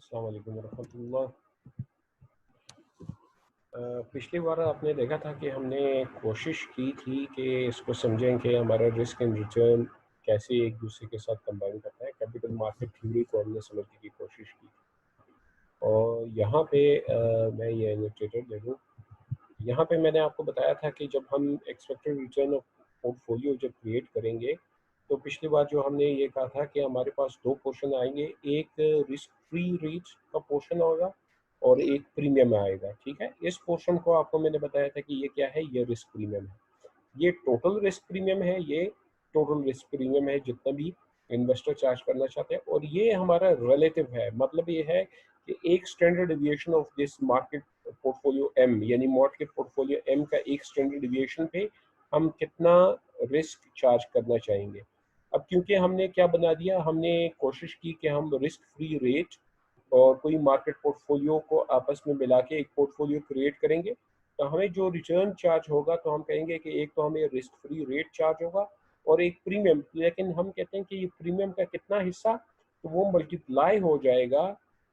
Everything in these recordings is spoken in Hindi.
अस्सलाम वालेकुम रहमतुल्लाह। पिछली बार आपने देखा था कि हमने कोशिश की थी कि इसको समझें कि हमारा रिस्क एंड रिटर्न कैसे एक दूसरे के साथ कंबाइन करता है। कैपिटल मार्केट थ्योरी को हमने समझने की कोशिश की और यहाँ पे मैं ये इलस्ट्रेटर ले लूँ। यहाँ पे मैंने आपको बताया था कि जब हम एक्सपेक्टेड रिटर्न ऑफ पोर्टफोलियो जब क्रिएट करेंगे, तो पिछली बार जो हमने ये कहा था कि हमारे पास 2 पोर्शन आएँगे, एक रिस्क फ्री रेट का पोर्शन होगा और एक प्रीमियम आएगा, ठीक है? इस पोर्शन को आपको मैंने बताया था कि ये क्या है, ये रिस्क प्रीमियम है। ये टोटल रिस्क प्रीमियम है, ये टोटल रिस्क प्रीमियम है जितना भी इन्वेस्टर चार्ज करना चाहते हैं और ये हमारा रिलेटिव है। मतलब ये है कि एक standard deviation of this market portfolio M यानी मार्केट पोर्टफोलियो एम का एक स्टैंडर्ड डेविएशन पे हम कितना रिस्क चार्ज करना चाहेंगे। अब क्योंकि हमने क्या बना दिया, हमने कोशिश की कि हम रिस्क फ्री रेट और कोई मार्केट पोर्टफोलियो को आपस में मिला के एक पोर्टफोलियो क्रिएट करेंगे, तो हमें जो रिटर्न चार्ज होगा तो हम कहेंगे कि एक तो हमें रिस्क फ्री रेट चार्ज होगा और एक प्रीमियम। लेकिन हम कहते हैं कि ये प्रीमियम का कितना हिस्सा, तो वो मल्टीप्लाई हो जाएगा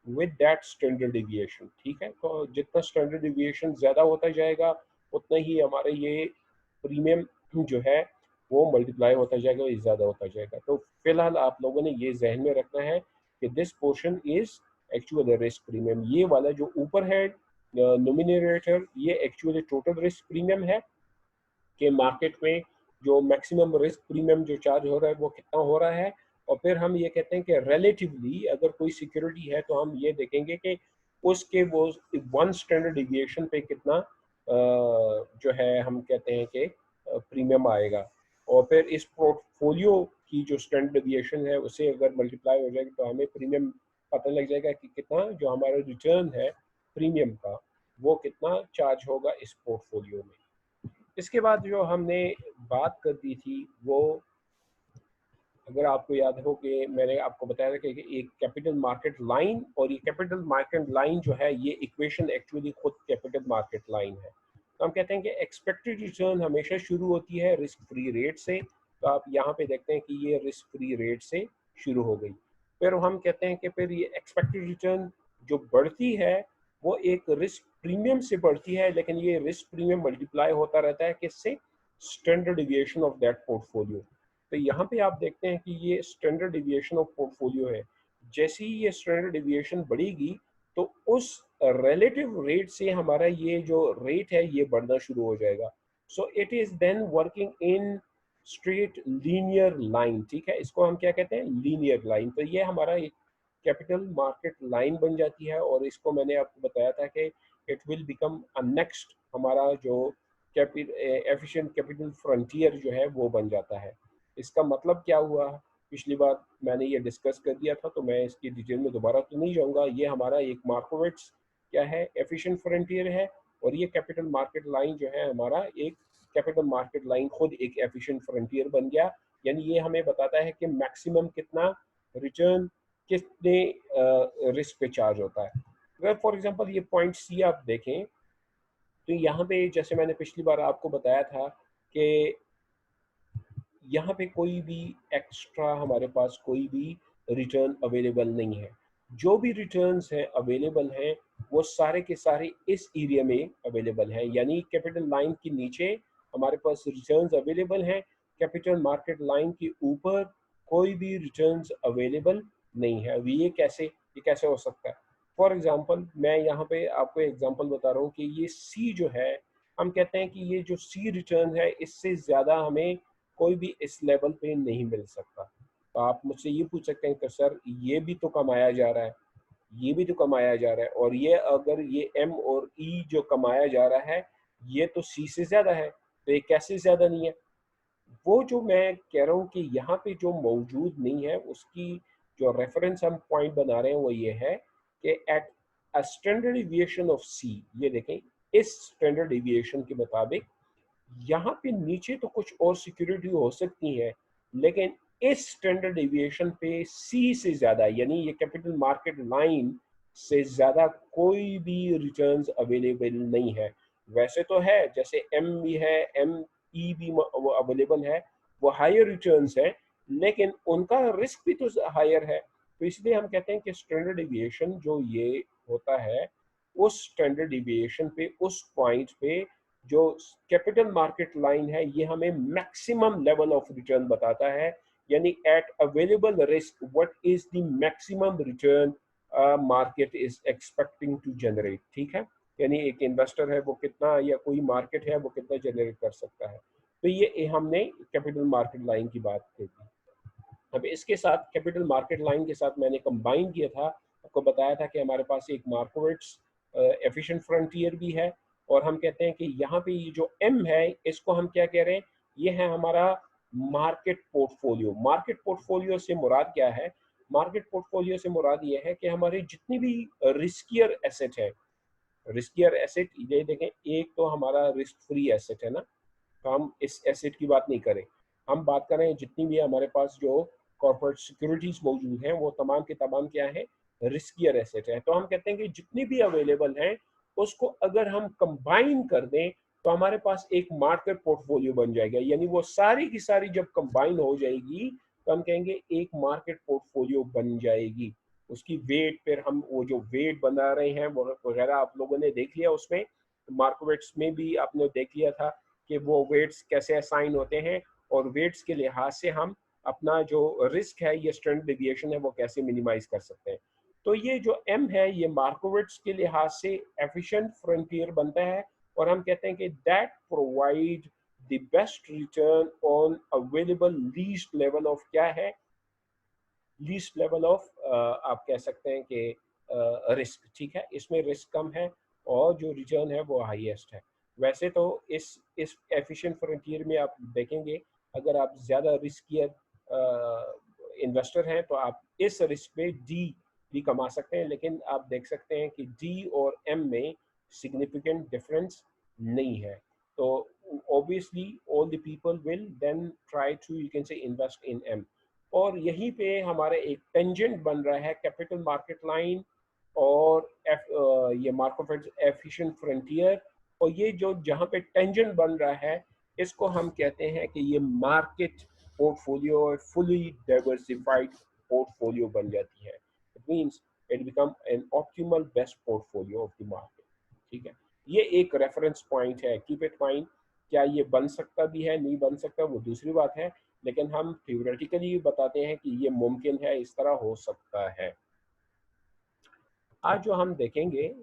विद दैट स्टैंडर्ड डेविएशन, ठीक है? तो जितना स्टैंडर्ड डेविएशन ज़्यादा होता जाएगा उतना ही हमारे ये प्रीमियम जो है वो मल्टीप्लाई होता जाएगा, ये ज़्यादा होता जाएगा। तो फिलहाल आप लोगों ने ये जहन में रखना है कि this portion is actual risk premium. ये वाला जो ऊपर है नोमिनेटर, ये एक्चुअली टोटल रिस्क प्रीमियम है कि मार्केट में जो मैक्सिमम रिस्क प्रीमियम जो चार्ज हो रहा है वो कितना हो रहा है। और फिर हम ये कहते हैं कि रिलेटिवली अगर कोई सिक्योरिटी है तो हम ये देखेंगे कि उसके वो वन स्टैंडर्ड डिविएशन पे कितना जो है हम कहते हैं कि प्रीमियम आएगा। और फिर इस पोर्टफोलियो की जो स्टैंडर्ड डिविएशन है उसे अगर मल्टीप्लाई हो जाएगी तो हमें प्रीमियम पता लग जाएगा कि कितना जो हमारा रिटर्न है प्रीमियम का वो कितना चार्ज होगा इस पोर्टफोलियो में। इसके बाद जो हमने बात कर दी थी वो, अगर आपको याद हो कि मैंने आपको बताया था कि एक कैपिटल मार्केट लाइन, और ये कैपिटल मार्केट लाइन जो है ये इक्वेशन एक्चुअली खुद कैपिटल मार्केट लाइन है। तो हम कहते हैं कि एक्सपेक्टेड रिटर्न हमेशा शुरू होती है रिस्क फ्री रेट से। तो आप यहाँ पे देखते हैं कि ये रिस्क फ्री रेट से शुरू हो गई। फिर हम कहते हैं कि फिर ये एक्सपेक्टेड रिटर्न जो बढ़ती है वो एक रिस्क प्रीमियम से बढ़ती है, लेकिन ये रिस्क प्रीमियम मल्टीप्लाई होता रहता है किससे? Standard deviation of that portfolio. तो यहाँ पे आप देखते हैं कि ये स्टैंडर्ड डिविएशन ऑफ पोर्टफोलियो है। जैसे ही ये स्टैंडर्ड डिविएशन बढ़ेगी तो उस रिलेटिव रेट से हमारा ये जो रेट है ये बढ़ना शुरू हो जाएगा। So it is then working in straight linear line, ठीक है? इसको हम क्या कहते हैं? Linear line. तो ये हमारा एक कैपिटल मार्केट लाइन बन जाती है और इसको मैंने आपको बताया था कि it will become a next हमारा जो एफिशिएंट कैपिटल फ्रंटियर जो है वो बन जाता है। इसका मतलब क्या हुआ? पिछली बार मैंने ये डिस्कस कर दिया था तो मैं इसकी डिटेल में दोबारा तो नहीं जाऊंगा। ये हमारा एक मार्कोविट्स क्या है? एफिशिएंट फ्रंटियर है। और ये कैपिटल मार्केट लाइन जो है हमारा एक कैपिटल मार्केट लाइन खुद एक एफिशिएंट फ्रंटियर बन गया। यानी ये हमें बताता है कि मैक्सिमम कितना रिटर्न कितने रिस्क पे चार्ज होता है। अगर फॉर एग्जांपल ये पॉइंट सी आप देखें तो यहाँ पे जैसे मैंने पिछली बार आपको बताया था कि यहाँ पे कोई भी एक्स्ट्रा हमारे पास कोई भी रिटर्न अवेलेबल नहीं है। जो भी रिटर्न्स हैं अवेलेबल हैं वो सारे के सारे इस एरिया में अवेलेबल हैं। यानी कैपिटल लाइन के नीचे हमारे पास रिटर्न्स अवेलेबल हैं, कैपिटल मार्केट लाइन के ऊपर कोई भी रिटर्न्स अवेलेबल नहीं है। अभी ये कैसे हो सकता है? फॉर एग्जांपल मैं यहाँ पे आपको एग्जांपल बता रहा हूँ कि ये सी जो है, हम कहते हैं कि ये जो सी रिटर्न है इससे ज़्यादा हमें कोई भी इस लेवल पे नहीं मिल सकता। तो आप मुझसे ये पूछ सकते हैं कि सर ये भी तो कमाया जा रहा है, ये भी तो कमाया जा रहा है, और ये अगर ये एम और ई जो कमाया जा रहा है ये तो सी से ज़्यादा है, तो ये कैसे ज़्यादा नहीं है? वो जो मैं कह रहा हूँ कि यहाँ पे जो मौजूद नहीं है उसकी जो रेफरेंस हम पॉइंट बना रहे हैं वो ये है कि at a standard deviation of C, ये देखें इस स्टैंडर्ड डेविएशन के मुताबिक यहाँ पे नीचे तो कुछ और सिक्योरिटी हो सकती है, लेकिन इस स्टैंडर्ड डेविएशन पे सी से ज्यादा यानी ये कैपिटल मार्केट लाइन से ज्यादा कोई भी रिटर्न्स अवेलेबल नहीं है। वैसे तो है, जैसे एम भी है, एम ई भी वो अवेलेबल है, वो हायर रिटर्न्स है, लेकिन उनका रिस्क भी तो हायर है। तो इसलिए हम कहते हैं कि स्टैंडर्ड डिविएशन जो ये होता है, उस स्टैंडर्ड डिविएशन पे, उस पॉइंट पे जो कैपिटल मार्केट लाइन है, ये हमें मैक्सिमम लेवल ऑफ रिटर्न बताता है, यानी at available risk what is the maximum return market is expecting to generate. ठीक है, यानी एक इन्वेस्टर है वो कितना, या कोई मार्केट है वो कितना जनरेट कर सकता है। तो ये हमने कैपिटल मार्केट लाइन की बात की थी। अब इसके साथ कैपिटल मार्केट लाइन के साथ मैंने कंबाइन किया था, आपको बताया था कि हमारे पास एक मार्केट्स एफिशिएंट फ्रंटियर भी है, और हम कहते हैं कि यहाँ पे ये जो एम है इसको हम क्या कह रहे हैं, ये है हमारा मार्केट पोर्टफोलियो। मार्केट पोर्टफोलियो से मुराद क्या है? मार्केट पोर्टफोलियो से मुराद ये है कि हमारे जितनी भी रिस्कियर एसेट है, रिस्कियर एसेट ये देखें, एक तो हमारा रिस्क फ्री एसेट है ना, तो हम इस एसेट की बात नहीं करें, हम बात कर रहे हैं जितनी भी हमारे पास जो कॉर्पोरेट सिक्योरिटीज मौजूद हैं वो तमाम के तमाम क्या है, रिस्कियर एसेट है। तो हम कहते हैं कि जितनी भी अवेलेबल हैं उसको अगर हम कंबाइन कर दें तो हमारे पास एक मार्केट पोर्टफोलियो बन जाएगा, यानी वो सारी की सारी जब कंबाइन हो जाएगी तो हम कहेंगे एक मार्केट पोर्टफोलियो बन जाएगी। उसकी वेट, फिर हम वो जो वेट बना रहे हैं वो वगैरह आप लोगों ने देख लिया, उसमें मार्केट्स में भी आपने देख लिया था कि वो वेट्स कैसे असाइन होते हैं, और वेट्स के लिहाज से हम अपना जो रिस्क है, ये स्टैंडर्ड डिविएशन है, वो कैसे मिनिमाइज कर सकते हैं। तो ये जो एम है ये मार्केट्स के लिहाज से एफिशिएंट फ्रंटियर बनता है, और हम कहते हैं कि that provide the best return on available least level of क्या है, लीस्ट लेवल ऑफ आप कह सकते हैं कि रिस्क। ठीक है, इसमें रिस्क कम है और जो रिटर्न है वो हाईएस्ट है। वैसे तो इस एफिशिएंट फ्रंटियर में आप देखेंगे, अगर आप ज़्यादा रिस्कियर इन्वेस्टर हैं तो आप इस रिस्क पे डी भी कमा सकते हैं, लेकिन आप देख सकते हैं कि डी और एम में सिग्निफिकेंट डिफरेंस नहीं है। तो obviously all the people will then try to, you can say, invest in M। और यहीं पे हमारा एक टेंजेंट बन रहा है कैपिटल मार्केट लाइन और ये मार्केट एफिशिएंट फ्रंटियर, और ये जो जहाँ पे टेंजेंट बन रहा है इसको हम कहते हैं कि ये market portfolio fully diversified portfolio बन जाती है। It means it become an optimal best portfolio of the market. ठीक है, ये एक रेफरेंस पॉइंट है, कीप इट माइंड। क्या ये बन सकता भी है, नहीं बन सकता, वो दूसरी बात है, लेकिन हम थ्योरेटिकली बताते हैं कि ये मुमकिन है, इस तरह हो सकता है। आज जो हम देखेंगे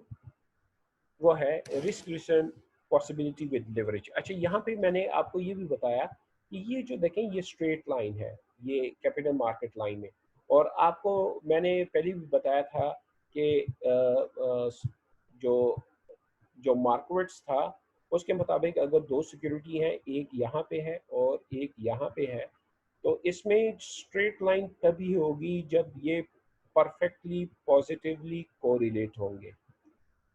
वो है risk return possibility with leverage. अच्छा, यहाँ पे मैंने आपको ये भी बताया कि ये जो देखें ये स्ट्रेट लाइन है, ये कैपिटल मार्केट लाइन में, और आपको मैंने पहले भी बताया था कि जो जो मार्केट्स था उसके मुताबिक अगर दो सिक्योरिटी हैं, एक यहाँ पे है और एक यहाँ पे है, तो इसमें स्ट्रेट लाइन तभी होगी जब ये परफेक्टली पॉजिटिवली कोरिलेट होंगे।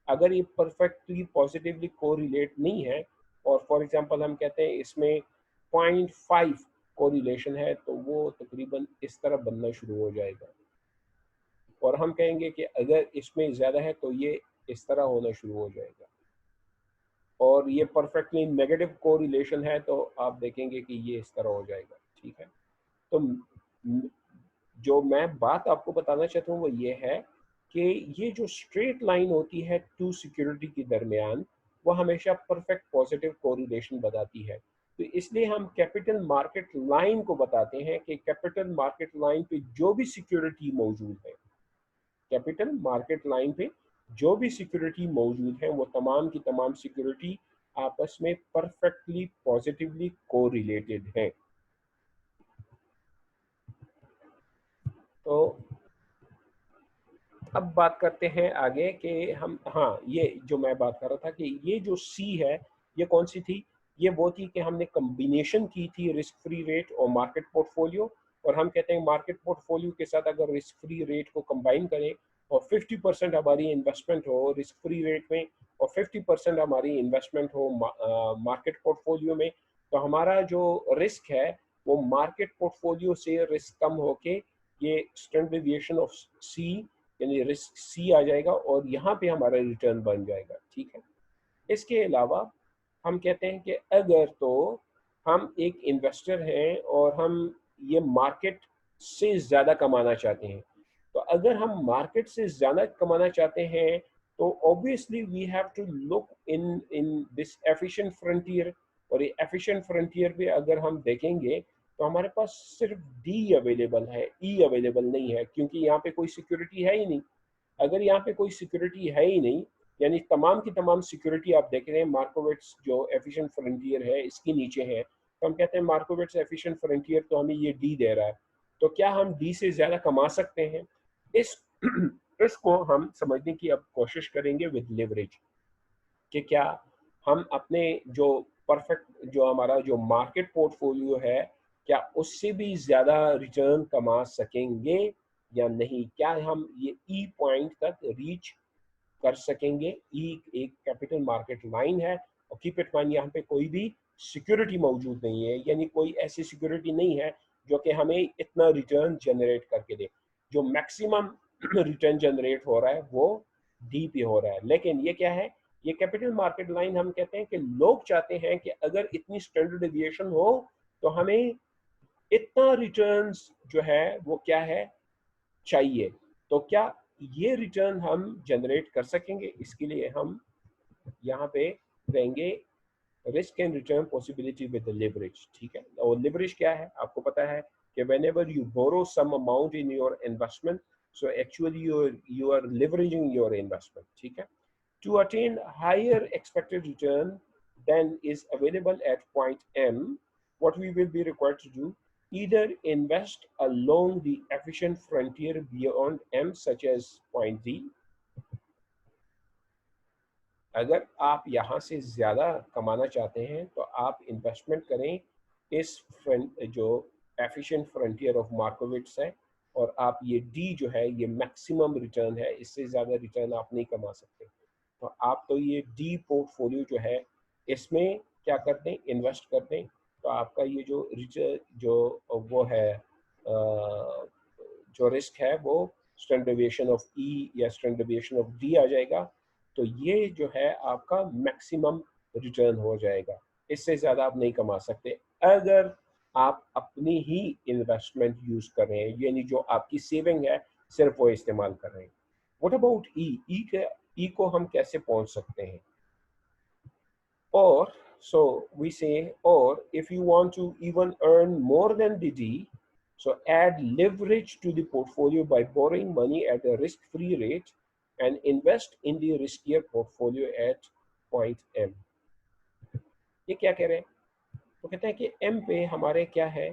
अगर ये परफेक्टली पॉजिटिवली कोरिलेट नहीं है, और फॉर एग्जांपल हम कहते हैं इसमें 0.5 कोरिलेशन है, तो वो तकरीबन इस तरह बनना शुरू हो जाएगा, और हम कहेंगे कि अगर इसमें ज़्यादा है तो ये इस तरह होना शुरू हो जाएगा, और ये परफेक्टली नेगेटिव कोरिलेशन है तो आप देखेंगे कि ये इस तरह हो जाएगा। ठीक है, तो जो मैं बात आपको बताना चाहता हूँ वो ये है कि ये जो स्ट्रेट लाइन होती है टू सिक्योरिटी के दरमियान, वो हमेशा परफेक्ट पॉजिटिव कोरिलेशन बताती है। तो इसलिए हम कैपिटल मार्केट लाइन को बताते हैं कि कैपिटल मार्केट लाइन पे जो भी सिक्योरिटी मौजूद है, कैपिटल मार्केट लाइन पे जो भी सिक्योरिटी मौजूद है वो तमाम की तमाम सिक्योरिटी आपस में परफेक्टली पॉजिटिवली कोरिलेटेड है। तो अब बात करते हैं आगे कि हम, हाँ, ये जो मैं बात कर रहा था कि ये जो सी है ये कौन सी थी, ये वो थी कि हमने कम्बिनेशन की थी रिस्क फ्री रेट और मार्केट पोर्टफोलियो, और हम कहते हैं मार्केट पोर्टफोलियो के साथ अगर रिस्क फ्री रेट को कंबाइन करें और 50% हमारी इन्वेस्टमेंट हो रिस्क फ्री रेट में और 50% हमारी इन्वेस्टमेंट हो मार्केट पोर्टफोलियो में, तो हमारा जो रिस्क है वो मार्केट पोर्टफोलियो से रिस्क कम होके ये स्टैंडर्ड डेविएशन ऑफ सी, यानी रिस्क सी आ जाएगा, और यहाँ पे हमारा रिटर्न बन जाएगा। ठीक है, इसके अलावा हम कहते हैं कि अगर तो हम एक इन्वेस्टर हैं और हम ये मार्केट से ज़्यादा कमाना चाहते हैं, तो अगर हम मार्केट से ज़्यादा कमाना चाहते हैं तो obviously we have to look in in this efficient frontier. और ये एफिशिएंट फ्रंटियर पे अगर हम देखेंगे तो हमारे पास सिर्फ डी अवेलेबल है, ई अवेलेबल नहीं है, क्योंकि यहाँ पे कोई सिक्योरिटी है ही नहीं। अगर यहाँ पे कोई सिक्योरिटी है ही नहीं, यानी तमाम की तमाम सिक्योरिटी आप देख रहे हैं मार्कोविट्स जो एफिशिएंट फ्रंटियर है इसके नीचे है, तो हम कहते हैं मार्कोविट्स एफिशिएंट फ्रंटियर तो हमें ये डी दे रहा है, तो क्या हम डी से ज़्यादा कमा सकते हैं? इस इसको हम समझने की अब कोशिश करेंगे विद लेवरेज, कि क्या हम अपने जो परफेक्ट जो हमारा जो मार्केट पोर्टफोलियो है क्या उससे भी ज़्यादा रिटर्न कमा सकेंगे या नहीं, क्या हम ये ई पॉइंट तक रीच कर सकेंगे। ई एक कैपिटल मार्केट लाइन है और कीप इट माइंड यहाँ पे कोई भी सिक्योरिटी मौजूद नहीं है, यानी कोई ऐसी सिक्योरिटी नहीं है जो कि हमें इतना रिटर्न जनरेट करके दे। जो मैक्सिमम रिटर्न जनरेट हो रहा है वो डी पे हो रहा है, लेकिन ये क्या है, ये कैपिटल मार्केट लाइन हम कहते हैं कि लोग चाहते हैं कि अगर इतनी स्टैंडर्ड डेविएशन हो तो हमें इतना रिटर्न्स जो है वो क्या है चाहिए। तो क्या ये रिटर्न हम जनरेट कर सकेंगे? इसके लिए हम यहाँ पे करेंगे risk and return possibility with leverage. ठीक है, और लिवरेज क्या है आपको पता है कि whenever you borrow some amount in your investment, so actually you are leveraging your investment। ठीक है, to attain higher expected return than is available at point M, what we will be required to do, either invest along the efficient frontier beyond M such as point D। अगर आप यहाँ से ज़्यादा कमाना चाहते हैं तो आप इन्वेस्टमेंट करें इस फ्रंट जो एफिशिएंट फ्रंटियर ऑफ मार्कोविट्स है, और आप ये डी जो है ये मैक्सिमम रिटर्न है, इससे ज़्यादा रिटर्न आप नहीं कमा सकते। तो आप तो ये डी पोर्टफोलियो जो है इसमें क्या कर दें, इन्वेस्ट कर दें, तो आपका ये जो रिटर्न जो वो है जो रिस्क है वो स्टैंडर्ड डेविएशन ऑफ ई या स्टैंडर्ड डेविएशन ऑफ डी आ जाएगा। तो ये जो है आपका मैक्सिमम रिटर्न हो जाएगा, इससे ज़्यादा आप नहीं कमा सकते अगर आप अपनी ही इन्वेस्टमेंट यूज़ कर रहे हैं, यानी जो आपकी सेविंग है सिर्फ वो इस्तेमाल कर रहे हैं। व्हाट अबाउट ई, ई को हम कैसे पहुंच सकते हैं? Or, so we say, or if you want to even earn more than the D, so add leverage to the portfolio by borrowing money at a risk-free rate and invest in the riskier portfolio at point M। ये क्या कह रहे हैं? तो कहते हैं कि M पे हमारे क्या है,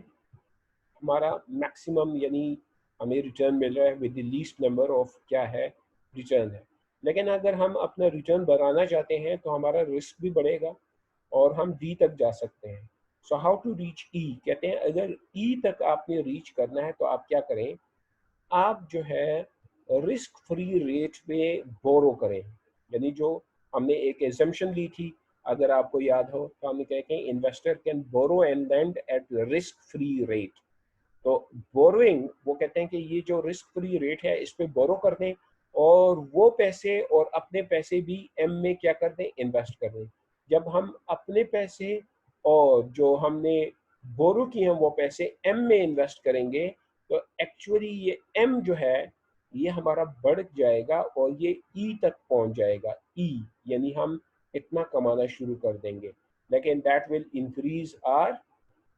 हमारा मैक्सिमम यानी हमें रिटर्न मिल रहा है with the least number of क्या है रिटर्न है, लेकिन अगर हम अपना रिटर्न बढ़ाना चाहते हैं तो हमारा रिस्क भी बढ़ेगा और हम डी तक जा सकते हैं। सो हाउ टू रीच ई, कहते हैं अगर ई तक आपने रीच करना है तो आप क्या करें, आप जो है रिस्क फ्री रेट पे बोरो करें। यानी जो हमने एक एजम्पशन ली थी, अगर आपको याद हो तो हमने कहा कि investor can borrow and lend at risk free rate. तो बोरोइंग वो कहते हैं कि ये जो रिस्क फ्री रेट है इस पे बोरो कर दें और वो पैसे और अपने पैसे भी एम में क्या कर दें, इन्वेस्ट कर दें। जब हम अपने पैसे और जो हमने बोरो किए हैं वो पैसे एम में इन्वेस्ट करेंगे तो एक्चुअली ये एम जो है ये हमारा बढ़ जाएगा और ये ई तक पहुंच जाएगा। ई यानी हम इतना कमाना शुरू कर देंगे, लेकिन that will increase our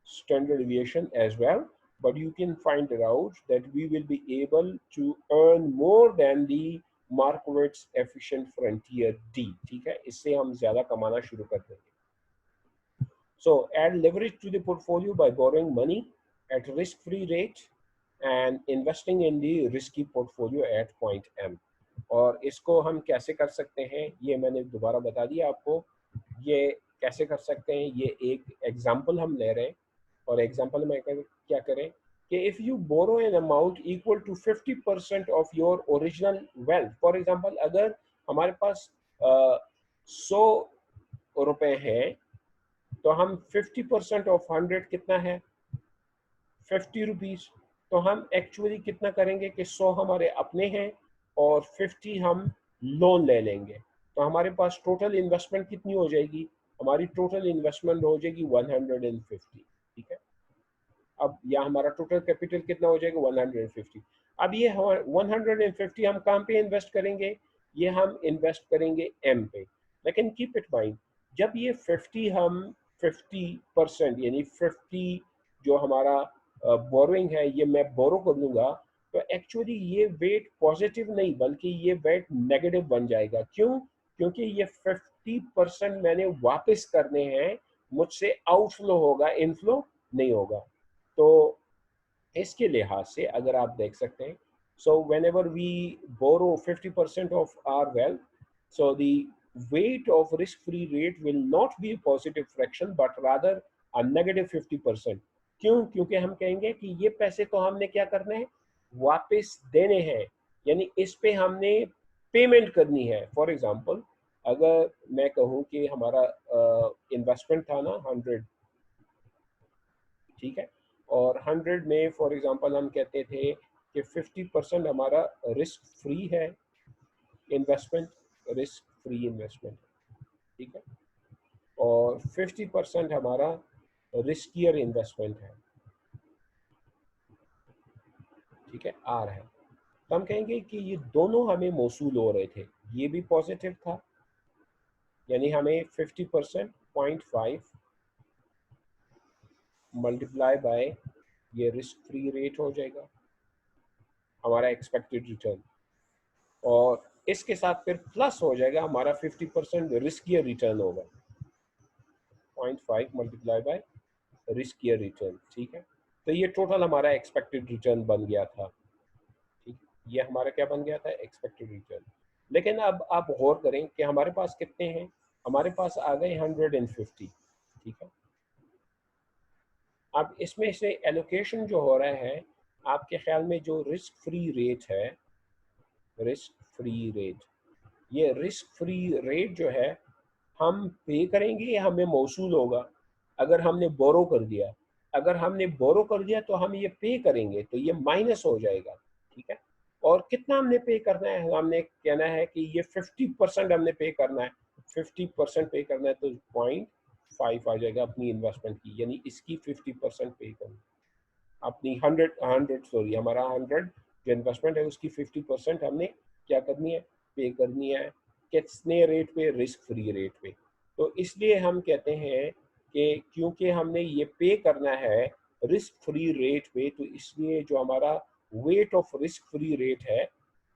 standard deviation as well, but you can find it out that we will be able to earn more than the Markowitz efficient frontier D। ठीक है, इससे हम ज्यादा कमाना शुरू कर देंगे। So add leverage to the portfolio by borrowing money at risk-free rate and investing in the risky portfolio at point M। और इसको हम कैसे कर सकते हैं ये मैंने दोबारा बता दिया आपको। ये कैसे कर सकते हैं, ये एक एग्जांपल हम ले रहे हैं और एग्जांपल में क्या करें कि if you borrow an amount equal to 50% of your original wealth. For example अगर हमारे पास 100 रुपए हैं तो हम 50% ऑफ 100 कितना है, 50 रुपीज़। तो हम एक्चुअली कितना करेंगे कि 100 हमारे अपने हैं और 50 हम लोन ले लेंगे, तो हमारे पास टोटल इन्वेस्टमेंट कितनी हो जाएगी, हमारी टोटल इन्वेस्टमेंट हो जाएगी 150। ठीक है, अब यहाँ हमारा टोटल कैपिटल कितना हो जाएगा 150। अब ये 150 हम कहाँ पे इन्वेस्ट करेंगे, ये हम इन्वेस्ट करेंगे एम पे। लेकिन कीप इट माइंड, जब ये 50 हम 50% यानी 50 जो हमारा बोरोइंग है ये मैं बोरो कर लूँगा, तो एक्चुअली ये वेट पॉजिटिव नहीं बल्कि ये वेट नेगेटिव बन जाएगा। क्यों? क्योंकि ये 50% मैंने वापस करने हैं, मुझसे आउटफ्लो होगा, इनफ्लो नहीं होगा। तो इसके लिहाज से अगर आप देख सकते हैं, so whenever we borrow 50% of our wealth, so the weight of risk free rate will not be a positive fraction but rather a negative 50%। क्यों? क्योंकि हम कहेंगे कि ये पैसे तो हमने क्या करना है, वापस देने हैं, यानी इस पे हमने पेमेंट करनी है। फॉर एग्जांपल, अगर मैं कहूँ कि हमारा इन्वेस्टमेंट था ना 100, ठीक है, और 100 में फॉर एग्जांपल हम कहते थे कि 50% हमारा रिस्क फ्री है इन्वेस्टमेंट, रिस्क फ्री इन्वेस्टमेंट, ठीक है, और 50% हमारा रिस्कियर इन्वेस्टमेंट है, ठीक है, आर है। तो हम कहेंगे कि ये दोनों हमें मौसूल हो रहे थे, ये भी पॉजिटिव था, यानी हमें 50% 0.5 मल्टीप्लाई बाय ये रिस्क फ्री रेट हो जाएगा हमारा एक्सपेक्टेड रिटर्न, और इसके साथ फिर प्लस हो जाएगा हमारा 50% रिस्कियर रिटर्न होगा, 0.5 मल्टीप्लाई बाय रिस्कियर रिटर्न, ठीक है। तो ये टोटल हमारा एक्सपेक्टेड रिटर्न बन गया था, ठीक, ये हमारा क्या बन गया था, एक्सपेक्टेड रिटर्न। लेकिन अब आप गौर करें कि हमारे पास कितने हैं, हमारे पास आ गए 150, ठीक है। अब इसमें से एलोकेशन जो हो रहा है, आपके ख्याल में जो रिस्क फ्री रेट है, रिस्क फ्री रेट, ये रिस्क फ्री रेट जो है हम पे करेंगे या हमें मौसूल होगा? अगर हमने बोरो कर दिया, अगर हमने बोरो कर दिया तो हम ये पे करेंगे, तो ये माइनस हो जाएगा, ठीक है। और कितना हमने पे करना है, हमने कहना है कि ये 50% हमने पे करना है, 50% पे करना है, तो 0.5 आ जाएगा अपनी इन्वेस्टमेंट की, यानी इसकी 50% पे करना, अपनी 100 सॉरी हमारा 100 जो इन्वेस्टमेंट है उसकी 50% हमने क्या करनी है, पे करनी है। कितने रेट पे, रिस्क फ्री रेट पे। तो इसलिए हम कहते हैं कि क्योंकि हमने ये पे करना है रिस्क फ्री रेट पे, तो इसलिए जो हमारा weight of risk free rate है,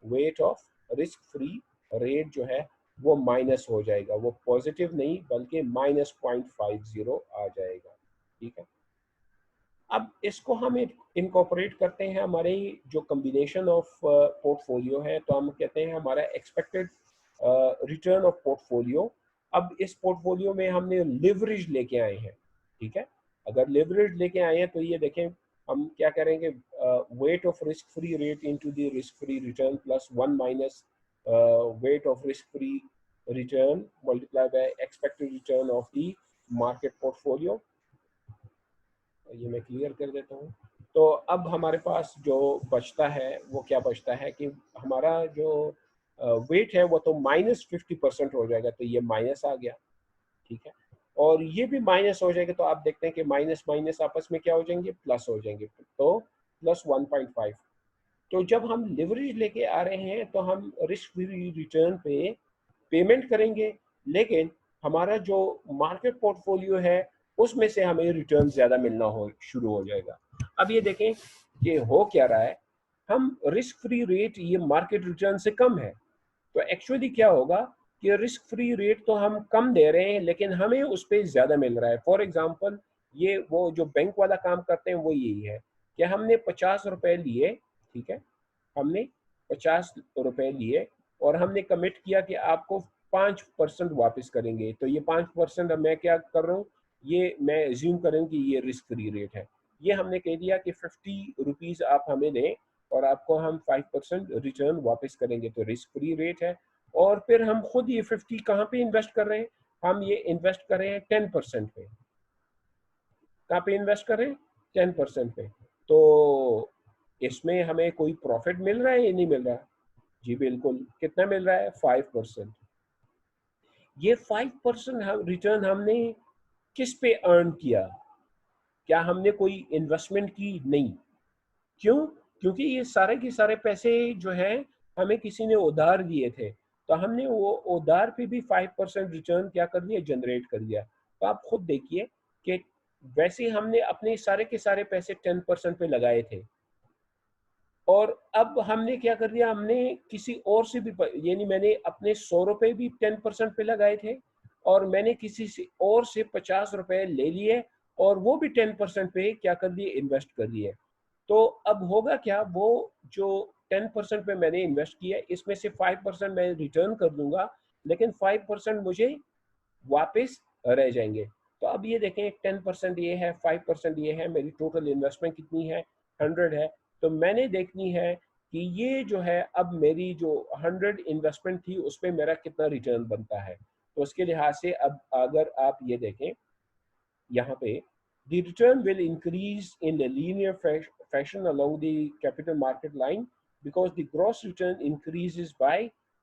weight of risk free rate जो है वो माइनस हो जाएगा, वो पॉजिटिव नहीं बल्कि -0.50 आ जाएगा, ठीक है। अब इसको हम इनकॉर्पोरेट करते हैं हमारे जो कम्बिनेशन ऑफ पोर्टफोलियो है, तो हम कहते हैं हमारा एक्सपेक्टेड रिटर्न ऑफ पोर्टफोलियो। अब इस पोर्टफोलियो में हमने लिवरेज लेके आए हैं, ठीक है। अगर लिवरेज लेके आए हैं तो ये देखें हम क्या करेंगे, wait of risk free rate into the risk free return plus 1 minus weight of risk free return multiply by expected return of the market portfolio. ये मैं क्लियर कर देता हूँ। तो अब हमारे पास जो बचता है वो क्या बचता है कि हमारा जो वेट है वो तो -50% हो जाएगा, तो ये माइनस आ गया, ठीक है। और ये भी माइनस हो जाएगा, तो आप देखते हैं कि माइनस माइनस आपस में क्या हो जाएंगे, प्लस हो जाएंगे, तो प्लस 1.5। तो जब हम लिवरेज लेके आ रहे हैं तो हम रिस्क फ्री रिटर्न पे पेमेंट करेंगे, लेकिन हमारा जो मार्केट पोर्टफोलियो है उसमें से हमें रिटर्न ज़्यादा मिलना हो शुरू हो जाएगा। अब ये देखें कि हो क्या रहा है, हम रिस्क फ्री रेट ये मार्केट रिटर्न से कम है, तो एक्चुअली क्या होगा कि रिस्क फ्री रेट तो हम कम दे रहे हैं लेकिन हमें उस पर ज़्यादा मिल रहा है। फॉर एग्जांपल, ये वो जो बैंक वाला काम करते हैं वो यही है कि हमने 50 रुपए लिए, ठीक है, हमने 50 रुपए लिए और हमने कमिट किया कि आपको 5% वापस करेंगे, तो ये 5% अब मैं क्या कर रहा हूँ, ये मैं एज्यूम करूँ कि ये रिस्क फ्री रेट है। ये हमने कह दिया कि 50 रुपीज़ आप हमें दें और आपको हम 5% रिटर्न वापस करेंगे, तो रिस्क फ्री रेट है। और फिर हम खुद ये 50 कहाँ पे इन्वेस्ट कर रहे हैं, हम ये इन्वेस्ट कर रहे हैं 10% पे। कहाँ पे इन्वेस्ट कर रहे हैं, 10% पे। तो इसमें हमें कोई प्रॉफिट मिल रहा है या नहीं मिल रहा? जी बिल्कुल। कितना मिल रहा है, 5%। ये 5% हम रिटर्न हमने किस पे अर्न किया? क्या हमने कोई इन्वेस्टमेंट की? नहीं। क्यों? क्योंकि ये सारे के सारे पैसे जो है हमें किसी ने उधार दिए थे, तो हमने वो उधार पे भी 5% रिटर्न क्या कर दिया, जनरेट कर दिया। तो आप खुद देखिए कि वैसे हमने अपने सारे के सारे पैसे 10% पे लगाए थे, और अब हमने क्या कर दिया, हमने किसी और से भी यानी मैंने अपने 100 रुपए भी 10% पे लगाए थे, और मैंने किसी से और से 50 रुपए ले लिए और वो भी 10% पे क्या कर दिए, इन्वेस्ट कर दिए। तो अब होगा क्या, वो जो 10% पे मैंने इन्वेस्ट किया इसमें से 5% मैं रिटर्न कर दूंगा, लेकिन 5% मुझे वापस रह जाएंगे। तो अब ये देखें, 10% ये है, 5% ये है, मेरी टोटल इन्वेस्टमेंट कितनी है, 100 है। तो मैंने देखनी है कि ये जो है, अब मेरी जो 100 इन्वेस्टमेंट थी उस पर मेरा कितना रिटर्न बनता है। तो उसके लिहाज से अब अगर आप ये देखें यहाँ पे, the return will increase in a linear fashion along the capital market line because the gross return increases by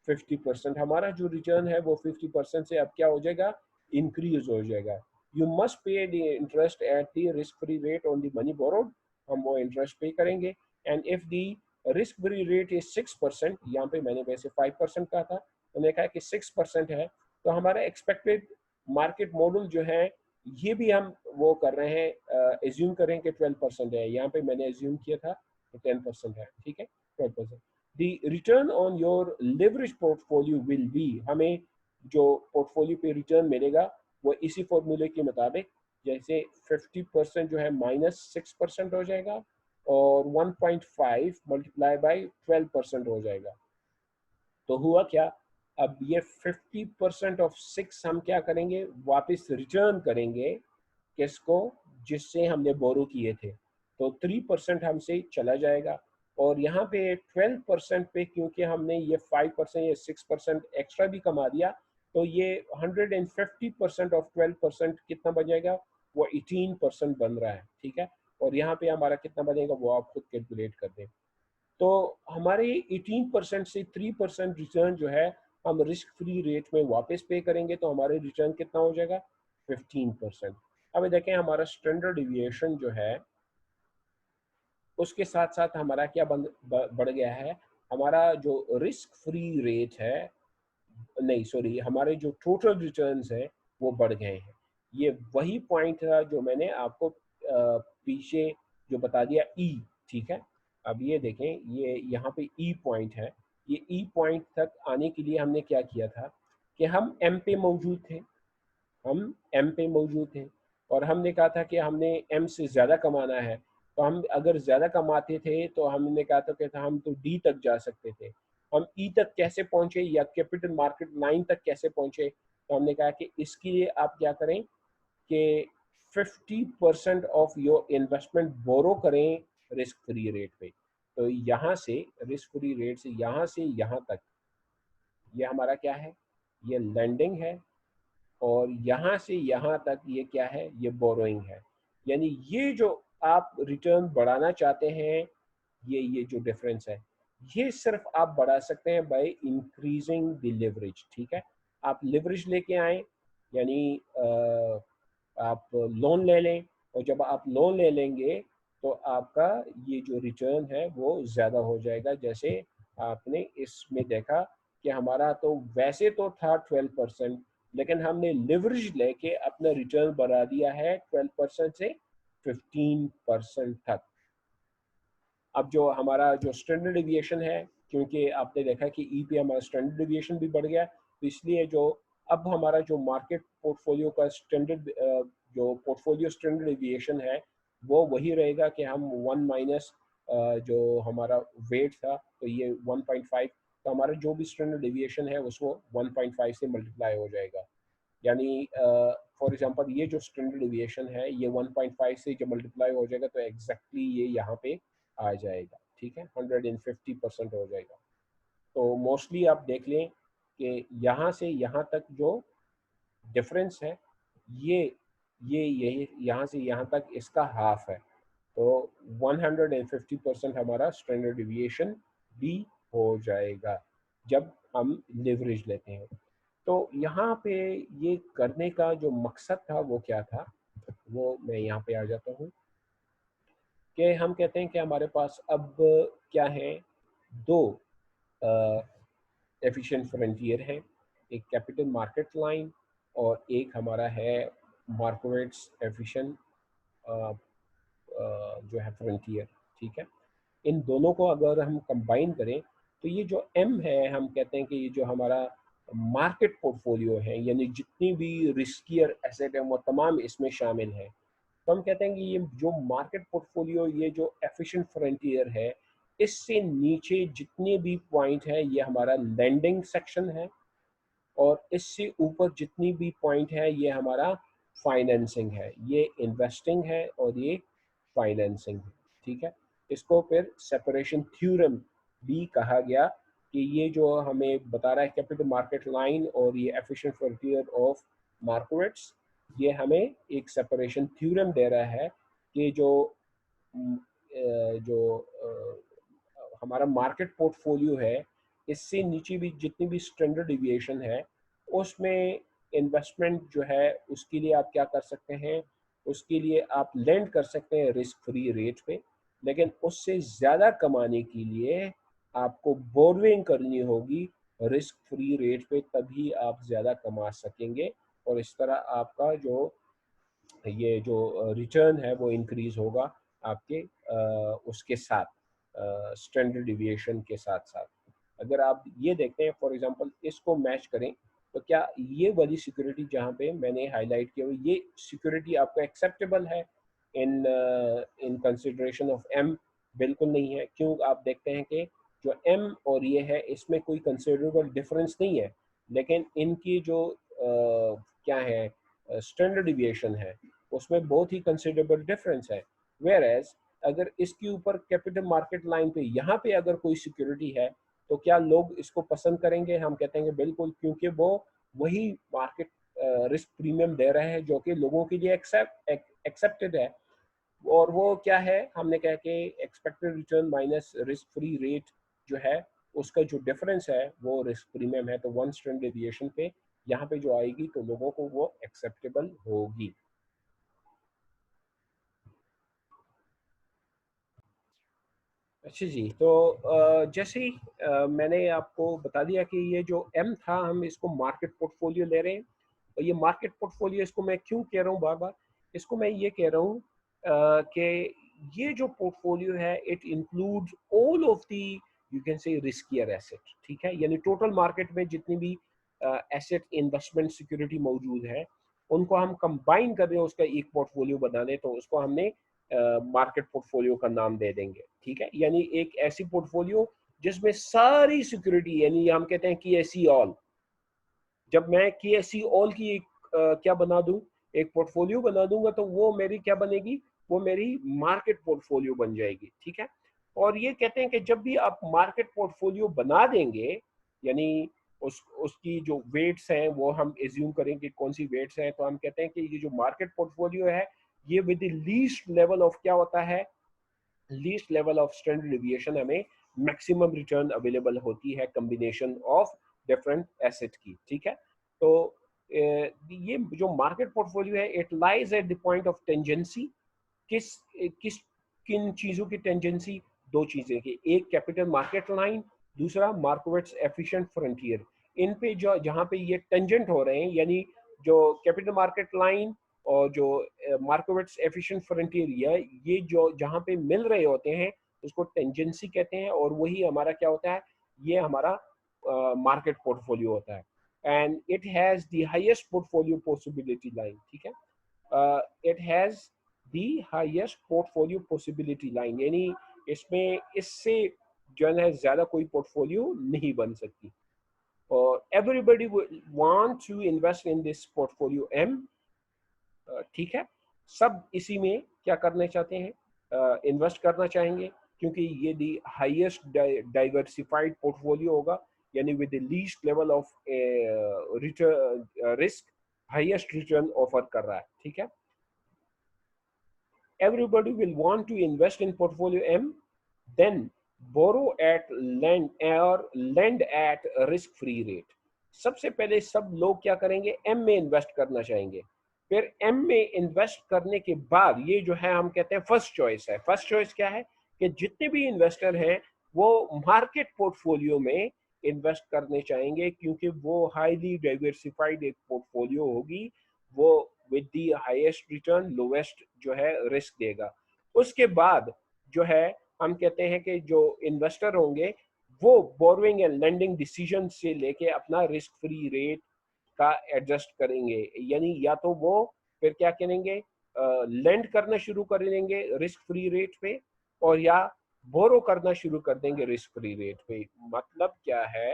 50%। हमारा जो रिटर्न है वो 50% से अब क्या हो जाएगा, इंक्रीज हो जाएगा। You must pay the interest eight the risk free rate on the money borrowed, हम वो इंटरेस्ट पे करेंगे। And if the risk free rate is 6%, यहाँ पे मैंने वैसे 5% कहा था, उन्होंने कहा कि 6% है, तो हमारा एक्सपेक्टेड मार्केट मॉडल जो है ये भी हम वो कर रहे हैं, एज्यूम करें कि 12% है, यहाँ पे मैंने एज्यूम किया था कि 10% है, ठीक है, 12%। The return on your leverage portfolio will be, हमें जो पोर्टफोलियो पे रिटर्न मिलेगा वो इसी फॉर्मूले के मुताबिक, जैसे 50% जो है -6% हो जाएगा, और 1.5 मल्टीप्लाई बाई 12% हो जाएगा। तो हुआ क्या, अब ये 50% ऑफ 6 हम क्या करेंगे, वापस रिटर्न करेंगे किसको, जिससे हमने बोरो किए थे। तो 3% हमसे चला जाएगा, और यहाँ पे 12% पे क्योंकि हमने ये 5% या 6% एक्स्ट्रा भी कमा दिया, तो ये 150% ऑफ 12% कितना बन जाएगा, वो 18% बन रहा है, ठीक है। और यहाँ पे हमारा कितना बनेगा वो आप खुद कैलकुलेट कर दें। तो हमारे 18% से 3% रिटर्न जो है हम रिस्क फ्री रेट में वापस पे करेंगे, तो हमारे रिटर्न कितना हो जाएगा, 15%। अब देखें हमारा स्टैंडर्ड डिविएशन जो है उसके साथ साथ हमारा क्या बढ़ गया है, हमारा जो रिस्क फ्री रेट है, नहीं सॉरी, हमारे जो टोटल रिटर्न्स है वो बढ़ गए हैं। ये वही पॉइंट था जो मैंने आपको पीछे जो बता दिया, ई, ठीक है। अब ये देखें, ये यहाँ पे ई पॉइंट है, ये ई पॉइंट तक आने के लिए हमने क्या किया था कि हम एम पे मौजूद थे, हम एम पे मौजूद थे, और हमने कहा था कि हमने एम से ज़्यादा कमाना है। तो हम अगर ज़्यादा कमाते थे तो हमने कहा था कि हम तो डी तक जा सकते थे। हम ई तक कैसे पहुंचे या कैपिटल मार्केट लाइन तक कैसे पहुंचे, तो हमने कहा कि इसके लिए आप क्या करें कि 50% ऑफ योर इन्वेस्टमेंट बोरो करें रिस्क फ्री रेट पे। तो यहाँ से रिस्क फ्री रेट से यहाँ तक ये हमारा क्या है, ये लेंडिंग है, और यहाँ से यहाँ तक ये क्या है, ये बोरोइंग है। यानी ये जो आप रिटर्न बढ़ाना चाहते हैं, ये जो डिफरेंस है, ये सिर्फ आप बढ़ा सकते हैं बाय इंक्रीजिंग द लिवरेज, ठीक है। आप लिवरेज लेके आए, यानी आप लोन ले लें, और जब आप लोन ले लेंगे तो आपका ये जो रिटर्न है वो ज़्यादा हो जाएगा। जैसे आपने इसमें देखा कि हमारा तो वैसे तो था 12%, लेकिन हमने लिवरेज लेके अपना रिटर्न बढ़ा दिया है 12% से 15% तक। अब जो हमारा जो स्टैंडर्ड डिविएशन है, क्योंकि आपने देखा कि ई पे हमारा स्टैंडर्ड डिविएशन भी बढ़ गया, तो इसलिए जो अब हमारा जो मार्केट पोर्टफोलियो का स्टैंडर्ड जो पोर्टफोलियो स्टैंडर्ड डिविएशन है वो वही रहेगा कि हम 1 माइनस जो हमारा वेट था, तो ये 1.5, तो हमारा जो भी स्टैंडर्ड डिविएशन है उसको 1.5 से मल्टीप्लाई हो जाएगा। यानी फॉर एग्जांपल ये जो स्टैंडर्ड डिविएशन है ये 1.5 से जब मल्टीप्लाई हो जाएगा तो एग्जैक्टली ये यहाँ पे आ जाएगा, ठीक है, 150% हो जाएगा। तो मोस्टली आप देख लें कि यहाँ से यहाँ तक जो डिफरेंस है, ये ये यहाँ से यहाँ तक इसका हाफ है। तो 150% हमारा स्टैंडर्ड डिविएशन भी हो जाएगा जब हम लिवरेज लेते हैं। तो यहाँ पे ये करने का जो मकसद था वो क्या था, वो मैं यहाँ पे आ जाता हूँ। कि हम कहते हैं कि हमारे पास अब क्या है, दो एफिशिएंट फ्रंटियर है, एक कैपिटल मार्केट लाइन और एक हमारा है मार्केट्स एफिशिएंट जो है फ्रंटियर। ठीक है, इन दोनों को अगर हम कंबाइन करें तो ये जो एम है, हम कहते हैं कि ये जो हमारा मार्केट पोर्टफोलियो है, यानी जितनी भी रिस्कियर एसेट है वो तमाम इसमें शामिल है। तो हम कहते हैं कि ये जो मार्केट पोर्टफोलियो, ये जो एफिशिएंट फ्रंटियर है, इससे नीचे जितने भी पॉइंट है ये हमारा लैंडिंग सेक्शन है, और इससे ऊपर जितनी भी पॉइंट है ये हमारा फाइनेंसिंग है, ये इन्वेस्टिंग है और ये फाइनेंसिंग है। ठीक है, इसको फिर सेपरेशन थ्योरम भी कहा गया कि ये जो हमें बता रहा है कैपिटल मार्केट लाइन और ये एफिशिएंट फ्रंटियर ऑफ मार्केट्स, ये हमें एक सेपरेशन थ्योरम दे रहा है कि जो हमारा मार्केट पोर्टफोलियो है, इससे नीचे भी जितनी भी स्टैंडर्ड डिविएशन है उसमें इन्वेस्टमेंट जो है उसके लिए आप क्या कर सकते हैं, उसके लिए आप लेंड कर सकते हैं रिस्क फ्री रेट पे, लेकिन उससे ज़्यादा कमाने के लिए आपको बोरविंग करनी होगी रिस्क फ्री रेट पे, तभी आप ज़्यादा कमा सकेंगे। और इस तरह आपका जो ये जो रिटर्न है वो इंक्रीज होगा आपके उसके साथ, स्टैंडर्ड डिविएशन के साथ साथ। अगर आप ये देखते हैं फॉर एग्जांपल इसको मैच करें, तो क्या ये वाली सिक्योरिटी जहाँ पे मैंने हाईलाइट किया हुई, ये सिक्योरिटी आपको एक्सेप्टेबल है इन इन कंसिडरेशन ऑफ एम? बिल्कुल नहीं है। क्यों? आप देखते हैं कि जो एम और ये है इसमें कोई कंसिडरेबल डिफरेंस नहीं है, लेकिन इनकी जो क्या है स्टैंडर्ड डिविएशन है उसमें बहुत ही कंसिडरेबल डिफरेंस है। वेयर एज अगर इसके ऊपर कैपिटल मार्केट लाइन पे यहाँ पे अगर कोई सिक्योरिटी है तो क्या लोग इसको पसंद करेंगे? हम कहते हैं कि बिल्कुल, क्योंकि वो वही मार्केट रिस्क प्रीमियम दे रहे हैं जो कि लोगों के लिए एक्सेप्टेड है। और वो क्या है, हमने कहा कि expected return minus risk free rate जो है उसका जो डिफरेंस है वो रिस्क प्रीमियम है, तो वन स्टैंडर्ड डेविएशन पे यहाँ पे जो आएगी तो लोगों को वो एक्सेप्टेबल होगी। अच्छा जी, तो जैसे ही मैंने आपको बता दिया कि ये जो एम था हम इसको मार्केट पोर्टफोलियो ले रहे हैं, और ये मार्केट पोर्टफोलियो इसको मैं क्यों कह रहा हूँ बार बार, इसको मैं ये कह रहा हूँ कि ये जो पोर्टफोलियो है it includes all of the you can say riskier asset. ठीक है, यानी टोटल मार्केट में जितनी भी एसेट इन्वेस्टमेंट सिक्योरिटी मौजूद है उनको हम कंबाइन कर रहे हैं, उसका एक पोर्टफोलियो बना दें, तो उसको हमने मार्केट पोर्टफोलियो का नाम दे देंगे। ठीक है, यानी एक ऐसी पोर्टफोलियो जिसमें सारी सिक्योरिटी, यानी हम कहते हैं कि ऐसी ऑल, जब मैं की ऐसी ऑल की एक क्या बना दूं, एक पोर्टफोलियो बना दूंगा, तो वो मेरी क्या बनेगी, वो मेरी मार्केट पोर्टफोलियो बन जाएगी। ठीक है, और ये कहते हैं कि जब भी आप मार्केट पोर्टफोलियो बना देंगे, यानी उसकी जो वेट्स हैं वो हम एज्यूम करेंगे कौन सी वेट्स हैं, तो हम कहते हैं कि ये जो मार्केट पोर्टफोलियो है ये with the least level of क्या होता है, least level of standard deviation हमें मैक्सिमम रिटर्न अवेलेबल होती है कॉम्बिनेशन ऑफ डिफरेंट एसेट की। ठीक है, तो ये जो मार्केट पोर्टफोलियो है it lies at the point of tangency. किस किस किन चीजों की टेंजेंसी? दो चीजें की, एक कैपिटल मार्केट लाइन, दूसरा मार्केट्स एफिशिएंट फ्रंटियर। इन पे जो जहां पे ये टेंजेंट हो रहे हैं, यानी जो कैपिटल मार्केट लाइन और जो मार्केट्स एफिशिएंट फ्रंटियर, ये जो जहां पे मिल रहे होते हैं उसको टेंजेंसी कहते हैं, और वही हमारा क्या होता है, ये हमारा मार्केट पोर्टफोलियो होता है। And it has the highest portfolio possibility line. ठीक है, it has the highest portfolio possibility line, यानी इसमें इससे जो है ज्यादा कोई पोर्टफोलियो नहीं बन सकती। और everybody want to invest in this portfolio M. ठीक है, सब इसी में क्या करना चाहते हैं, इन्वेस्ट करना चाहेंगे, क्योंकि ये दी हाईएस्ट डाइवर्सिफाइड पोर्टफोलियो होगा, यानी with the least level of return risk highest return offer कर रहा है। ठीक है, everybody will want to invest in portfolio M, then borrow at lend or lend at risk free rate। सबसे पहले सब लोग क्या करेंगे, एम में इन्वेस्ट करना चाहेंगे, फिर एम में इन्वेस्ट करने के बाद ये जो है हम कहते हैं फर्स्ट चॉइस है। फर्स्ट चॉइस क्या है कि जितने भी इन्वेस्टर हैं वो मार्केट पोर्टफोलियो में इन्वेस्ट करने चाहेंगे, क्योंकि वो हाईली डाइवर्सिफाइड एक पोर्टफोलियो होगी, वो with the highest return lowest जो है रिस्क देगा। उसके बाद जो है हम कहते हैं कि जो इन्वेस्टर होंगे वो बोरोइंग एंड लेंडिंग डिसीजन से लेके अपना रिस्क फ्री रेट का एडजस्ट करेंगे, यानी या तो वो फिर क्या करेंगे, लेंड करना शुरू कर देंगे रिस्क फ्री रेट पे, और या बोरो करना शुरू कर देंगे रिस्क फ्री रेट पे। मतलब क्या है,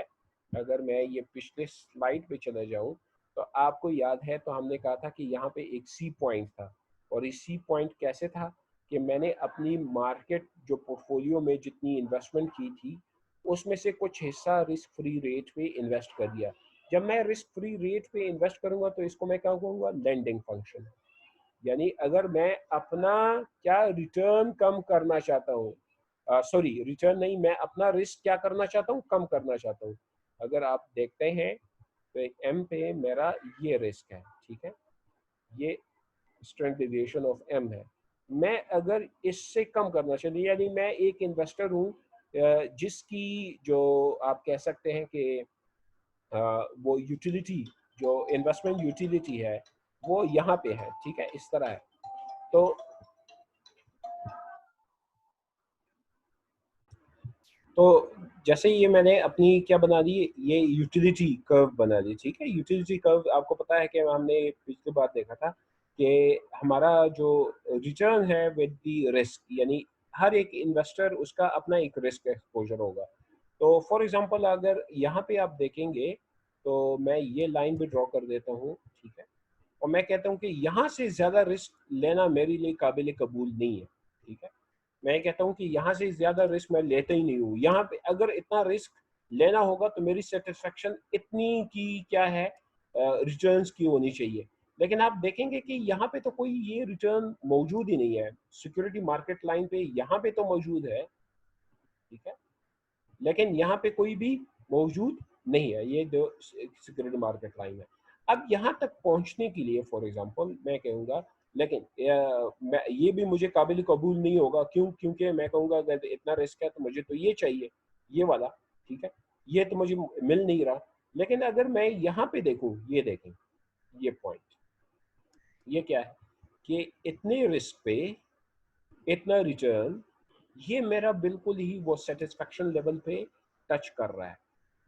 अगर मैं ये पिछले स्लाइड पे चला जाऊं तो आपको याद है तो हमने कहा था कि यहाँ पे एक सी पॉइंट था, और इस सी पॉइंट कैसे था कि मैंने अपनी मार्केट जो पोर्टफोलियो में जितनी इन्वेस्टमेंट की थी उसमें से कुछ हिस्सा रिस्क फ्री रेट पे इन्वेस्ट कर दिया। जब मैं रिस्क फ्री रेट पे इन्वेस्ट करूंगा तो इसको मैं क्या कहूँगा, लेंडिंग फंक्शन। यानी अगर मैं अपना क्या रिटर्न कम करना चाहता हूँ, सॉरी रिटर्न नहीं, मैं अपना रिस्क क्या करना चाहता हूँ, कम करना चाहता हूँ। अगर आप देखते हैं तो एम पे मेरा ये रिस्क है, ठीक है, ये स्टैंडर्ड डेविएशन ऑफ एम है। मैं अगर इससे कम करना चाहिए, यानी मैं एक इन्वेस्टर हूँ जिसकी जो आप कह सकते हैं कि वो यूटिलिटी, जो इन्वेस्टमेंट यूटिलिटी है वो यहाँ पे है, ठीक है, इस तरह है। तो तो जैसे ये मैंने अपनी क्या बना दी, ये यूटिलिटी कर्व बना दी, ठीक है। यूटिलिटी कर्व आपको पता है कि हमने पिछली बार देखा था कि हमारा जो रिटर्न है विद दी रिस्क, यानी हर एक इन्वेस्टर उसका अपना एक रिस्क एक्सपोजर होगा। तो फॉर एग्जांपल अगर यहाँ पे आप देखेंगे तो मैं ये लाइन भी ड्रॉ कर देता हूँ, ठीक है, और मैं कहता हूँ कि यहाँ से ज़्यादा रिस्क लेना मेरे लिए काबिल कबूल नहीं है, ठीक है। मैं कहता हूँ कि यहाँ से ज़्यादा रिस्क मैं लेता ही नहीं हूँ। यहाँ पे अगर इतना रिस्क लेना होगा तो मेरी सेटिस्फेक्शन इतनी की क्या है, रिटर्न्स की होनी चाहिए। लेकिन आप देखेंगे कि यहाँ पे तो कोई ये रिटर्न मौजूद ही नहीं है। सिक्योरिटी मार्केट लाइन पे यहाँ पे तो मौजूद है, ठीक है, लेकिन यहाँ पे कोई भी मौजूद नहीं है, ये जो सिक्योरिटी मार्केट लाइन है। अब यहाँ तक पहुँचने के लिए फॉर एग्जांपल मैं कहूँगा, लेकिन मैं ये भी मुझे काबिल कबूल नहीं होगा, क्यों, क्योंकि मैं कहूँगा अगर इतना रिस्क है तो मुझे तो ये चाहिए, ये वाला, ठीक है, ये तो मुझे मिल नहीं रहा। लेकिन अगर मैं यहाँ पे देखूँ, ये देखें, ये पॉइंट, ये क्या है कि इतने रिस्क पे इतना रिटर्न, ये मेरा बिल्कुल ही वो सेटिस्फेक्शन लेवल पे टच कर रहा है।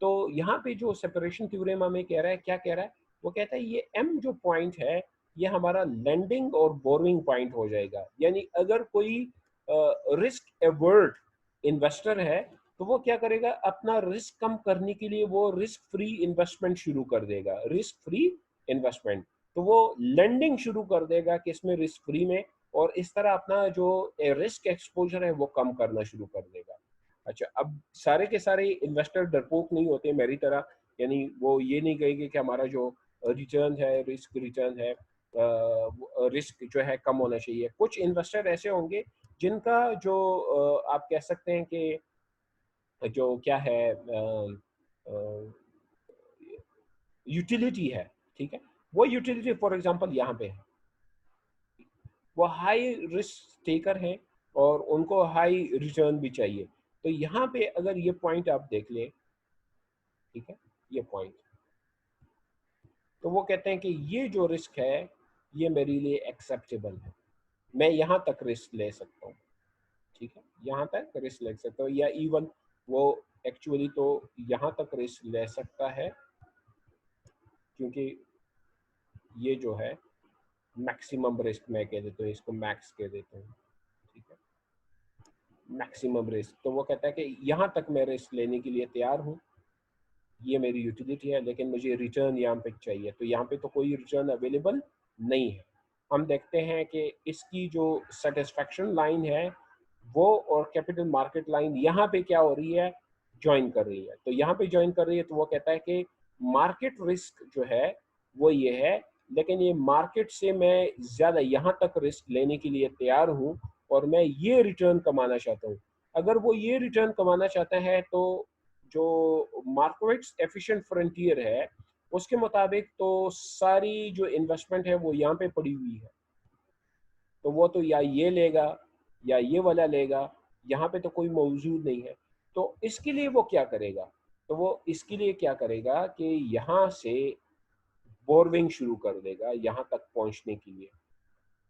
तो यहाँ पे जो सेपरेशन थ्योरम हमें कह रहा है, क्या कह रहा है, वो कहता है ये एम जो पॉइंट है ये हमारा लेंडिंग और बोरोइंग पॉइंट हो जाएगा। यानी अगर कोई रिस्क एवर्ट इन्वेस्टर है तो वो क्या करेगा, अपना रिस्क कम करने के लिए वो रिस्क फ्री इन्वेस्टमेंट शुरू कर देगा, रिस्क फ्री इन्वेस्टमेंट। तो वो लेंडिंग शुरू कर देगा कि इसमें रिस्क फ्री में, और इस तरह अपना जो रिस्क एक्सपोजर है वो कम करना शुरू कर देगा। अच्छा, अब सारे के सारे इन्वेस्टर डरपोक नहीं होते मेरी तरह, यानी वो ये नहीं कहेंगे कि हमारा जो रिटर्न है, रिस्क रिटर्न है, रिस्क जो है कम होना चाहिए। कुछ इन्वेस्टर ऐसे होंगे जिनका जो आप कह सकते हैं कि जो क्या है यूटिलिटी है, ठीक है, वो यूटिलिटी फॉर एग्जांपल यहाँ पे है, वो हाई रिस्क टेकर हैं और उनको हाई रिटर्न भी चाहिए। तो यहाँ पे अगर ये पॉइंट आप देख लें, ठीक है, ये पॉइंट, तो वो कहते हैं कि ये जो रिस्क है ये मेरे लिए एक्सेप्टेबल है, मैं यहाँ तक रिस्क ले सकता हूँ, ठीक है, यहाँ तक रिस्क ले सकता हूँ, या इवन वो एक्चुअली तो यहाँ तक रिस्क ले सकता है, क्योंकि ये जो है मैक्सिमम रिस्क मैं कह देता हूँ, इसको मैक्स कह देता हूँ, ठीक है, मैक्सिमम रिस्क। तो वो कहता है कि यहाँ तक मैं रिस्क लेने के लिए तैयार हूँ, ये मेरी यूटिलिटी है, लेकिन मुझे रिटर्न यहाँ पे चाहिए। तो यहाँ पे तो कोई रिटर्न अवेलेबल नहीं है। हम देखते हैं कि इसकी जो सेटिस्फेक्शन लाइन है वो और कैपिटल मार्केट लाइन यहाँ पे क्या हो रही है, ज्वाइन कर रही है। तो यहाँ पे ज्वाइन कर रही है तो वो कहता है कि मार्केट रिस्क जो है वो ये है, लेकिन ये मार्केट से मैं ज़्यादा यहाँ तक रिस्क लेने के लिए तैयार हूँ और मैं ये रिटर्न कमाना चाहता हूँ। अगर वो ये रिटर्न कमाना चाहता है तो जो मार्केट्स एफिशिएंट फ्रंटियर है उसके मुताबिक तो सारी जो इन्वेस्टमेंट है वो यहाँ पे पड़ी हुई है, तो वो तो या ये लेगा या ये वाला लेगा, यहाँ पे तो कोई मौजूद नहीं है। तो इसके लिए वो क्या करेगा, तो वो इसके लिए क्या करेगा कि यहाँ से बोरविंग शुरू कर देगा यहाँ तक पहुँचने के लिए।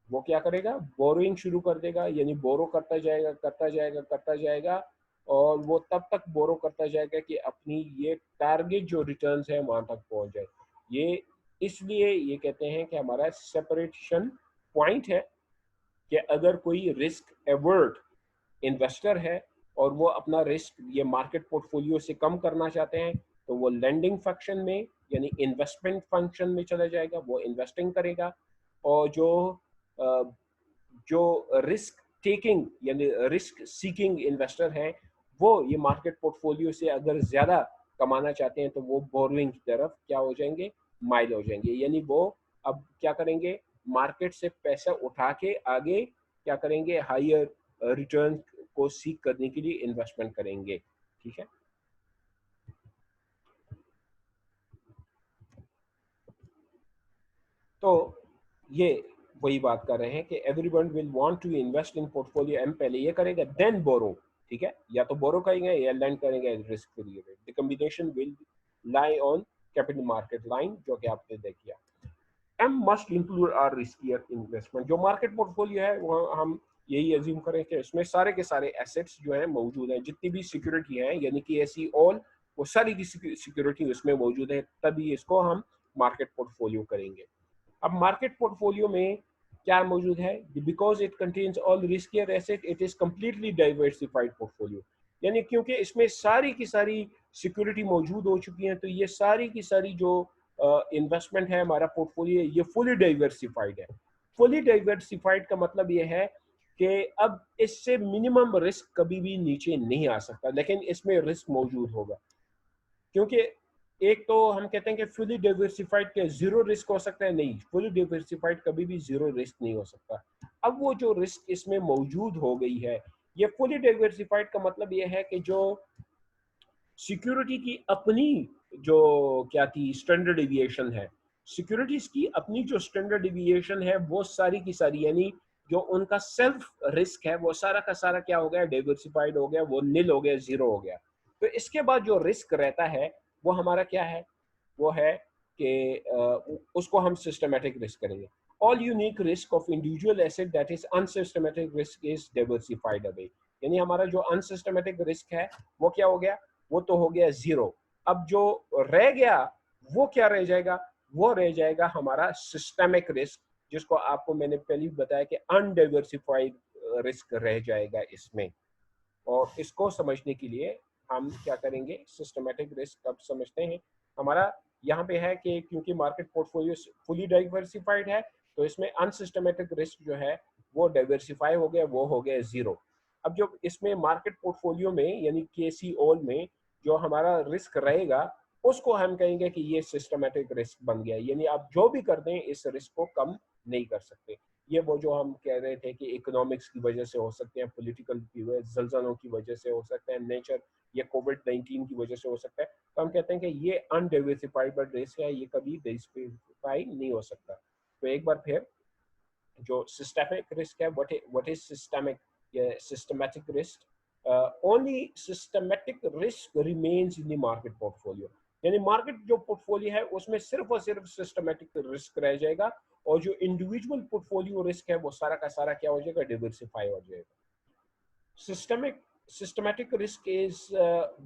वो क्या करेगा, बोरोइंग शुरू कर देगा, यानी बोरो करता जाएगा करता जाएगा करता जाएगा, और वो तब तक बोरो करता जाएगा कि अपनी ये टारगेट जो रिटर्न्स है वहां तक पहुंच जाए। ये इसलिए ये कहते हैं कि हमारा सेपरेशन पॉइंट है कि अगर कोई रिस्क एवर्ट इन्वेस्टर है और वो अपना रिस्क ये मार्केट पोर्टफोलियो से कम करना चाहते हैं, तो वो लेंडिंग फंक्शन में यानी इन्वेस्टमेंट फंक्शन में चला जाएगा, वो इन्वेस्टिंग करेगा। और जो रिस्क टेकिंग यानी रिस्क सीकिंग इन्वेस्टर हैं, वो ये मार्केट पोर्टफोलियो से अगर ज़्यादा कमाना चाहते हैं तो वो बोरोइंग की तरफ क्या हो जाएंगे, माइल हो जाएंगे। यानी वो अब क्या करेंगे, मार्केट से पैसा उठा के आगे क्या करेंगे, हायर रिटर्न को सीख करने के लिए इन्वेस्टमेंट करेंगे। ठीक है, तो ये वही बात कर रहे हैं कि everyone will want to invest in portfolio, M पहले ये करेगा देन बोरो। ठीक है, या तो बोरो करेंगे या लैंड करेंगे risk free rate, the combination will lie on capital market line, जो कि आपने देखिए। M must include our riskier investment. जो मार्केट पोर्टफोलियो है वहाँ हम यही अज्यूम करें कि इसमें सारे के सारे एसेट्स जो है मौजूद हैं, जितनी भी सिक्योरिटी है यानी कि ऐसी ऑल वो सारी की सिक्योरिटी उसमें मौजूद है, तभी इसको हम मार्केट पोर्टफोलियो करेंगे। अब मार्केट पोर्टफोलियो में क्या मौजूद है, because it contains all riskier asset it is completely diversified portfolio, यानी क्योंकि इसमें सारी की सारी सिक्योरिटी मौजूद हो चुकी हैं, तो ये सारी की सारी जो इन्वेस्टमेंट है हमारा पोर्टफोलियो, ये फुली डाइवर्सिफाइड है। फुली डाइवर्सिफाइड का मतलब ये है कि अब इससे मिनिमम रिस्क कभी भी नीचे नहीं आ सकता, लेकिन इसमें रिस्क मौजूद होगा। क्योंकि एक तो हम कहते हैं कि फुली डाइवर्सिफाइड के जीरो रिस्क हो सकता है, नहीं, फुली डाइवर्सिफाइड कभी भी जीरो रिस्क नहीं हो सकता। अब वो जो रिस्क इसमें मौजूद हो गई है, ये फुली डाइवर्सिफाइड का मतलब ये है कि जो सिक्योरिटी की अपनी जो क्या थी स्टैंडर्ड डिविएशन है, सिक्योरिटीज की अपनी जो स्टैंडर्ड डिविएशन है वो सारी की सारी, यानी जो उनका सेल्फ रिस्क है वो सारा का सारा क्या हो गया, डाइवर्सिफाइड हो गया, वो निल हो गया, जीरो हो गया। तो इसके बाद जो रिस्क रहता है वो हमारा क्या है, वो है कि उसको हम सिस्टमेटिक रिस्क करेंगे। All unique risk of individual asset that is unsystematic risk is diversified away. यानी हमारा जो अनसिस्टमेटिक रिस्क है वो क्या हो गया, वो तो हो गया जीरो। अब जो रह गया वो क्या रह जाएगा, वो रह जाएगा हमारा सिस्टमिक रिस्क, जिसको आपको मैंने पहले बताया कि अनडाइवर्सिफाइड रिस्क रह जाएगा इसमें। और इसको समझने के लिए हम क्या करेंगे, सिस्टमेटिक रिस्क कब समझते हैं, हमारा यहाँ पे है कि क्योंकि मार्केट पोर्टफोलियो फुली डाइवर्सिफाइड है, तो इसमें अनसिस्टमेटिक रिस्क जो है वो डाइवर्सिफाई हो गया, वो हो गया जीरो। अब जो इसमें मार्केट पोर्टफोलियो में यानी के सी ओल में जो हमारा रिस्क रहेगा, उसको हम कहेंगे कि ये सिस्टमेटिक रिस्क बन गया, यानी आप जो भी कर दें इस रिस्क को कम नहीं कर सकते। ये वो जो हम कह रहे थे कि इकोनॉमिक्स की वजह से हो सकते हैं, पॉलिटिकल की वजह, जलजलों की वजह से हो सकते हैं, नेचर या कोविड-19 की वजह से हो सकता है, तो हम कहते हैं कि ये अनडाइवर्सिफाइड रिस्क है, ये कभी डाइवर्सिफाई नहीं हो सकता। तो एक बार फिर जो सिस्टमिक रिस्क है, व्हाट इज सिस्टमिक या systematic risk, only systematic risk remains in the market portfolio, यानी मार्केट जो पोर्टफोलियो है उसमें सिर्फ और सिर्फ सिस्टमैटिक रिस्क रह जाएगा, और जो इंडिविजुअल पोर्टफोलियो रिस्क है वो सारा का सारा क्या हो जाएगा, डिवर्सिफाई हो जाएगा। Systematic risk is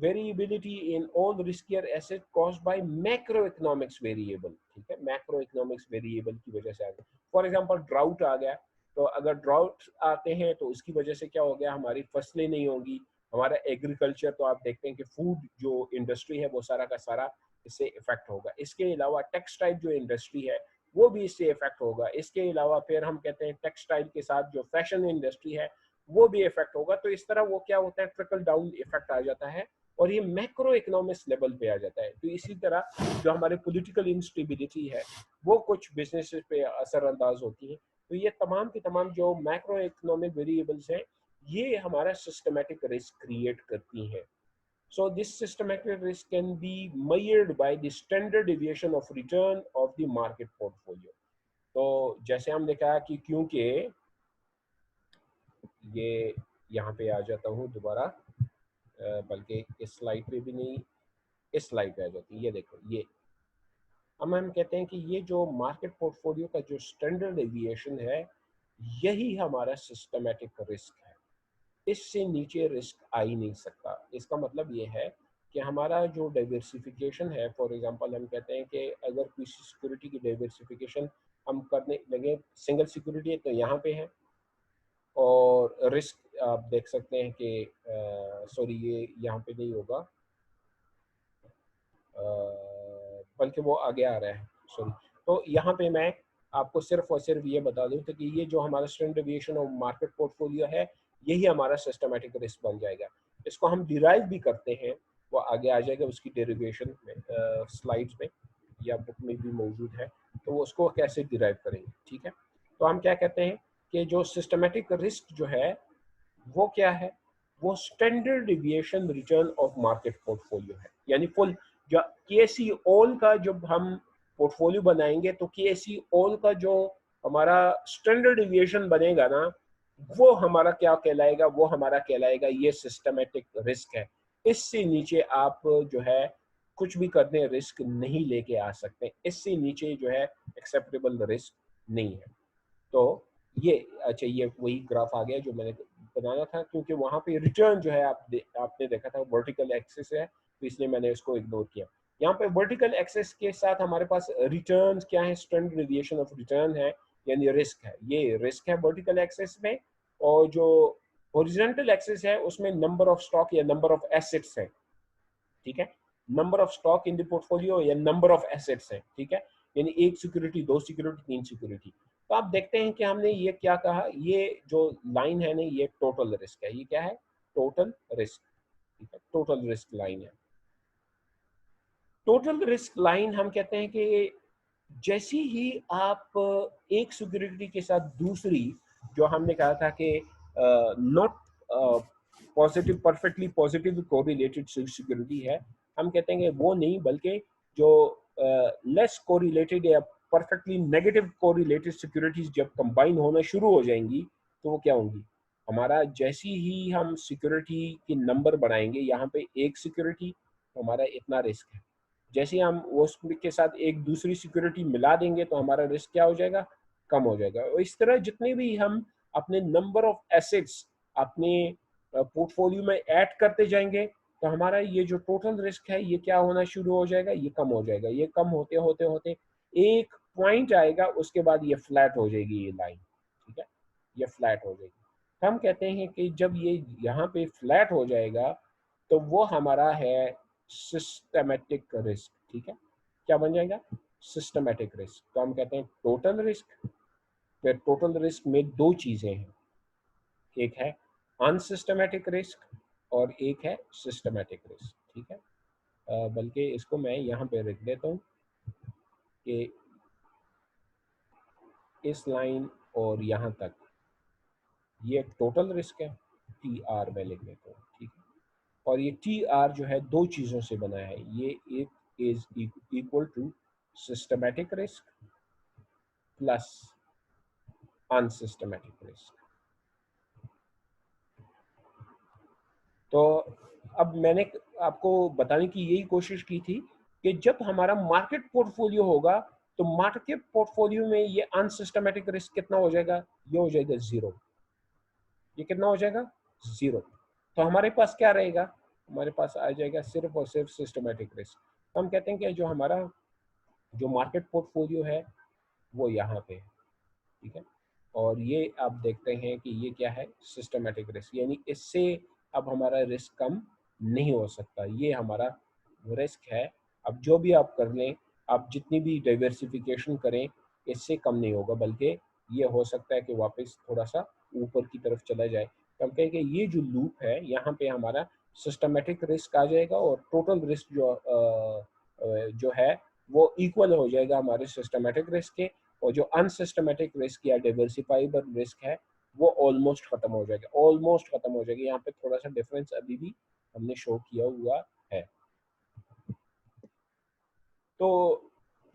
variability in all riskier asset caused by macroeconomics variable। ठीक है, macroeconomics variable की वजह से आ गया। फॉर एग्जांपल ड्राउट आ गया, तो अगर ड्राउट आते हैं तो उसकी वजह से क्या हो गया, हमारी फसलें नहीं होंगी, हमारा एग्रीकल्चर, तो आप देखते हैं कि फूड जो इंडस्ट्री है वो सारा का सारा इससे इफेक्ट होगा। इसके अलावा टेक्सटाइल जो इंडस्ट्री है वो भी इससे इफेक्ट होगा। इसके अलावा फिर हम कहते हैं टेक्सटाइल के साथ जो फैशन इंडस्ट्री है वो भी इफेक्ट होगा। तो इस तरह वो क्या होता है, ट्रिकल डाउन इफेक्ट आ जाता है, और ये मैक्रो इकोनॉमिक्स लेवल पे आ जाता है। तो इसी तरह जो हमारे पॉलिटिकल इंस्टेबिलिटी है वो कुछ बिजनेसेस पे असरअंदाज होती है। तो ये तमाम की तमाम जो मैक्रो इकोनॉमिक वेरिएबल्स हैं, ये हमारा सिस्टमेटिक रिस्क क्रिएट करती हैं। So this systematic risk can be measured by the standard deviation of return of the market portfolio. तो जैसे हम देखा कि क्योंकि ये यहाँ पे आ जाता हूँ दोबारा, बल्कि इस स्लाइड पे भी नहीं, इस स्लाइड पे आ जाती है, ये देखो ये। अब हम कहते हैं कि ये जो मार्केट पोर्टफोलियो का जो स्टैंडर्ड डेविएशन है, यही हमारा सिस्टमेटिक रिस्क है। इससे नीचे रिस्क आ ही नहीं सकता। इसका मतलब ये है कि हमारा जो डाइवर्सिफिकेशन है, फॉर एग्जांपल हम कहते हैं कि अगर किसी सिक्योरिटी की डाइवर्सिफिकेशन हम करने लगे, सिंगल सिक्योरिटी है तो यहाँ पे है, और रिस्क आप देख सकते हैं कि सॉरी ये यहाँ पे नहीं होगा, बल्कि वो आगे आ रहा है, सॉरी। तो यहाँ पे मैं आपको सिर्फ और सिर्फ ये बता दूँ कि ये जो हमारा standard deviation of market portfolio है, यही हमारा सिस्टमेटिक रिस्क बन जाएगा। इसको हम डिराइव भी करते हैं, वो आगे आ जाएगा उसकी डेरिवेशन में, स्लाइड्स में या बुक में भी मौजूद है, तो वो उसको कैसे डिराइव करेंगे, ठीक है। तो हम क्या कहते हैं कि जो सिस्टमेटिक रिस्क जो है वो क्या है, वो standard deviation return of market portfolio है। यानी फुल जो केसी ऑल का जब हम पोर्टफोलियो बनाएंगे तो केसी ऑल का जो हमारा स्टैंडर्ड डिविएशन बनेगा ना, वो हमारा क्या कहलाएगा, वो हमारा कहलाएगा ये सिस्टमेटिक रिस्क है। इससे नीचे आप जो है कुछ भी करने रिस्क नहीं लेके आ सकते, इससे नीचे जो है एक्सेप्टेबल रिस्क नहीं है। तो ये अच्छा, ये वही ग्राफ आ गया जो मैंने बनाना था, क्योंकि वहां पे रिटर्न जो है आपने देखा था वर्टिकल एक्सिस है, तो इसलिए मैंने इसको इग्नोर किया। यहाँ पे वर्टिकल एक्सिस के साथ हमारे पास रिटर्न क्या है, स्टैंडर्ड डेविएशन ऑफ रिटर्न है, यानी रिस्क है, ये रिस्क है वर्टिकल एक्सिस में। और जो हॉरिजॉन्टल एक्सिस है उसमें नंबर ऑफ स्टॉक या नंबर ऑफ एसेट्स है, ठीक है। Number of stock in the portfolio या नंबर ऑफ एसेट्स है, ठीक है। यानी एक सिक्योरिटी, दो सिक्योरिटी, तीन सिक्योरिटी। तो आप देखते हैं कि हमने ये क्या कहा, ये जो लाइन है ना, ये टोटल रिस्क है। ये क्या है, टोटल रिस्क, ठीक है, टोटल रिस्क लाइन है। टोटल रिस्क लाइन हम कहते हैं कि जैसी ही आप एक सिक्योरिटी के साथ दूसरी, जो हमने कहा था कि not positive, perfectly positive correlated security है, हम कहते हैं कि वो नहीं, बल्कि जो लेस कोरिलेटेड या परफेक्टली नेगेटिव कोरिलेटेड सिक्योरिटीज जब कंबाइन होना शुरू हो जाएंगी तो वो क्या होंगी, हमारा जैसी ही हम सिक्योरिटी के नंबर बढ़ाएंगे, यहाँ पे एक सिक्योरिटी, हमारा इतना रिस्क है, जैसे हम उसके साथ एक दूसरी सिक्योरिटी मिला देंगे तो हमारा रिस्क क्या हो जाएगा, कम हो जाएगा। और इस तरह जितने भी हम अपने नंबर ऑफ एसेट्स अपने पोर्टफोलियो में ऐड करते जाएंगे तो हमारा ये जो टोटल रिस्क है ये क्या होना शुरू हो जाएगा, ये कम हो जाएगा। ये कम होते होते होते एक पॉइंट आएगा, उसके बाद ये फ्लैट हो जाएगी ये लाइन, ठीक है, ये फ्लैट हो जाएगी। तो हम कहते हैं कि जब ये यहाँ पे फ्लैट हो जाएगा तो वो हमारा है सिस्टमेटिक रिस्क, ठीक है। क्या बन जाएगा, सिस्टमेटिक रिस्क। तो हम कहते हैं टोटल रिस्क, फिर टोटल रिस्क में दो चीजें हैं, एक है अनसिस्टमेटिक रिस्क और एक है सिस्टमेटिक रिस्क, ठीक है। बल्कि इसको मैं यहाँ पे रख देता हूँ कि इस लाइन और यहाँ तक ये टोटल रिस्क है, टी आर मैं लिख देता हूँ, ठीक है। और ये टी आर जो है दो चीज़ों से बना है, ये एक is equal to systematic risk plus unsystematic risk. तो अब मैंने आपको बताने की यही कोशिश की थी कि जब हमारा मार्केट पोर्टफोलियो होगा तो मार्केट पोर्टफोलियो में ये अनसिस्टमेटिक रिस्क कितना हो जाएगा, ये हो जाएगा जीरो। ये कितना हो जाएगा, जीरो। तो हमारे पास क्या रहेगा, हमारे पास आ जाएगा सिर्फ और सिर्फ सिस्टमेटिक रिस्क। तो हम कहते हैं कि जो हमारा जो मार्केट पोर्टफोलियो है वो यहाँ पे है, ठीक है। और ये आप देखते हैं कि ये क्या है, सिस्टमेटिक रिस्क, यानी इससे अब हमारा रिस्क कम नहीं हो सकता, ये हमारा रिस्क है। अब जो भी आप कर लें, आप जितनी भी डाइवर्सिफिकेशन करें, इससे कम नहीं होगा, बल्कि ये हो सकता है कि वापस थोड़ा सा ऊपर की तरफ चला जाए। तो हम कहें कि ये जो लूप है यहाँ पे हमारा सिस्टमेटिक रिस्क आ जाएगा और टोटल रिस्क जो है वो इक्वल हो जाएगा हमारे सिस्टमेटिक रिस्क के। और जो अनसिस्टमेटिक रिस्क या डाइवर्सिफाइबल रिस्क है वो ऑलमोस्ट खत्म हो जाएगा, ऑलमोस्ट खत्म हो जाएगी। यहाँ पे थोड़ा सा डिफरेंस अभी भी हमने शो किया हुआ है। तो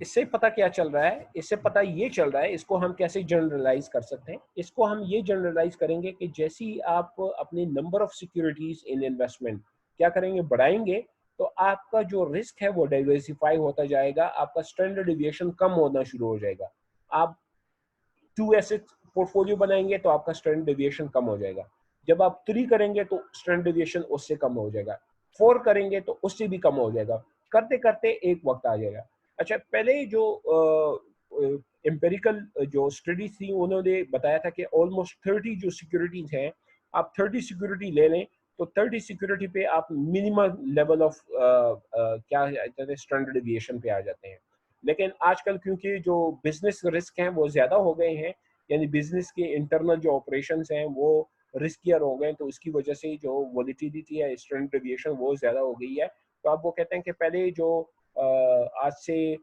इससे पता क्या चल रहा है, इससे पता ये चल रहा है, इसको हम कैसे जनरलाइज कर सकते हैं। इसको हम ये जनरलाइज करेंगे कि जैसे ही आप अपने number of securities in investment क्या करेंगे, बढ़ाएंगे, तो आपका जो रिस्क है वो डाइवर्सिफाई होता जाएगा, आपका स्टैंडर्ड डिविएशन कम होना शुरू हो जाएगा। आप 2 एसेट पोर्टफोलियो बनाएंगे तो आपका स्टैंडर्ड डिविएशन कम हो जाएगा। जब आप 3 करेंगे तो स्टैंडर्ड डिविएशन उससे कम हो जाएगा। 4 करेंगे तो उससे भी कम हो जाएगा। करते करते एक वक्त आ जाएगा। अच्छा, पहले जो एम्पेरिकल जो स्टडी थी उन्होंने बताया था कि ऑलमोस्ट 30 जो सिक्योरिटीज हैं, आप 30 सिक्योरिटी ले लें तो 30 सिक्योरिटी पे आप मिनिमम लेवल ऑफ क्या कहते हैं स्टैंडर्ड डिविएशन पे आ जाते हैं। लेकिन आजकल क्योंकि जो बिजनेस रिस्क हैं वो ज़्यादा हो गए हैं, यानी बिजनेस के इंटरनल जो ऑपरेशंस हैं वो रिस्कियर हो गए, तो उसकी वजह से जो वॉलिटिलिटी है, स्टैंडर्ड डेविएशन वो ज़्यादा हो गई है। तो आप वो कहते हैं कि पहले जो आज से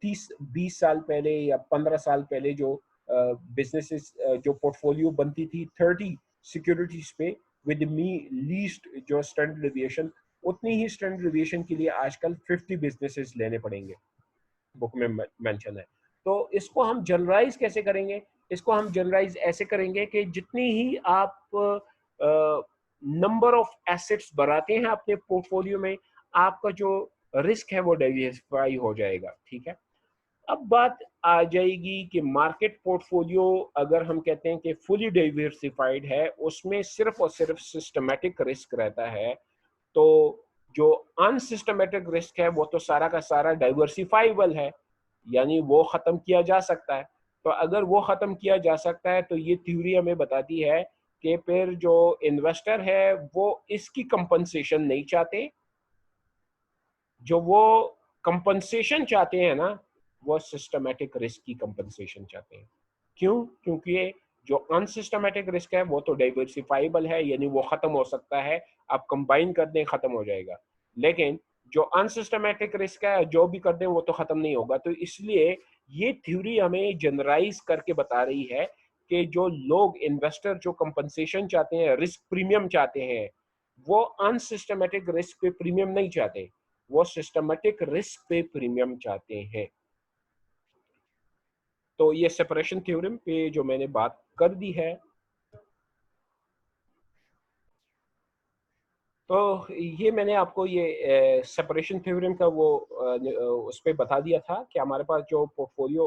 30-20 साल पहले या 15 साल पहले जो बिजनेसेस जो पोर्टफोलियो बनती थी 30 सिक्योरिटीज पे विद मी लीस्ट जो स्टैंडर्ड डेविएशन, उतनी ही स्टैंडर्ड डेविएशन के लिए आजकल 50 बिजनेसेस लेने पड़ेंगे, बुक में मेंशन है। तो इसको हम जनरलाइज कैसे करेंगे, इसको हम जनरलाइज ऐसे करेंगे कि जितनी ही आप नंबर ऑफ एसेट्स बढ़ाते हैं अपने पोर्टफोलियो में, आपका जो रिस्क है वो डाइवर्सिफाई हो जाएगा। ठीक है, अब बात आ जाएगी कि मार्केट पोर्टफोलियो अगर हम कहते हैं कि फुली डाइवर्सिफाइड है, उसमें सिर्फ और सिर्फ सिस्टमेटिक रिस्क रहता है, तो जो अनसिस्टमेटिक रिस्क है वो तो सारा का सारा डाइवर्सिफाइबल है, यानी वो खत्म किया जा सकता है। तो अगर वो खत्म किया जा सकता है तो ये थ्योरी हमें बताती है कि फिर जो इन्वेस्टर है वो इसकी कंपनसेशन नहीं चाहते, जो वो कंपनसेशन चाहते हैं ना, वो सिस्टमेटिक रिस्क की कंपनसेशन चाहते हैं। क्यों? क्योंकि जो अनसिस्टमेटिक रिस्क है वो तो डाइवर्सिफाइबल है, यानी वो खत्म हो सकता है, आप कंबाइन कर दें खत्म हो जाएगा। लेकिन जो अनसिस्टमेटिक रिस्क है जो भी कर दें वो तो खत्म नहीं होगा। तो इसलिए ये थ्योरी हमें जनरलाइज करके बता रही है कि जो लोग इन्वेस्टर जो कंपनसेशन चाहते हैं, रिस्क प्रीमियम चाहते हैं, वो अनसिस्टमेटिक रिस्क पे प्रीमियम नहीं चाहते, वो सिस्टमेटिक रिस्क पे प्रीमियम चाहते हैं। तो ये सेपरेशन थ्योरम पे जो मैंने बात कर दी है, तो ये मैंने आपको ये सेपरेशन थ्योरम का वो उस पे बता दिया था कि हमारे पास जो पोर्टफोलियो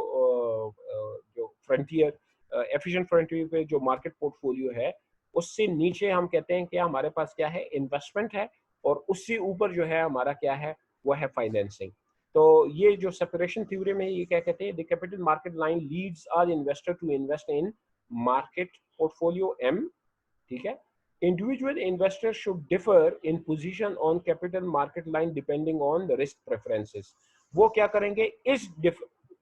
जो फ्रंटियर एफिशिएंट फ्रंटियर पे जो मार्केट पोर्टफोलियो है, उससे नीचे हम कहते हैं कि हमारे पास क्या है, इन्वेस्टमेंट है, और उससे ऊपर जो है हमारा क्या है, वो है फाइनेंसिंग। तो ये जो सेपरेशन थ्योरी में ये क्या कहते हैं, the capital market line leads our investor to invest in market portfolio M. ठीक है, individual investors should differ in position on capital market line depending on the risk preferences। वो क्या करेंगे, इस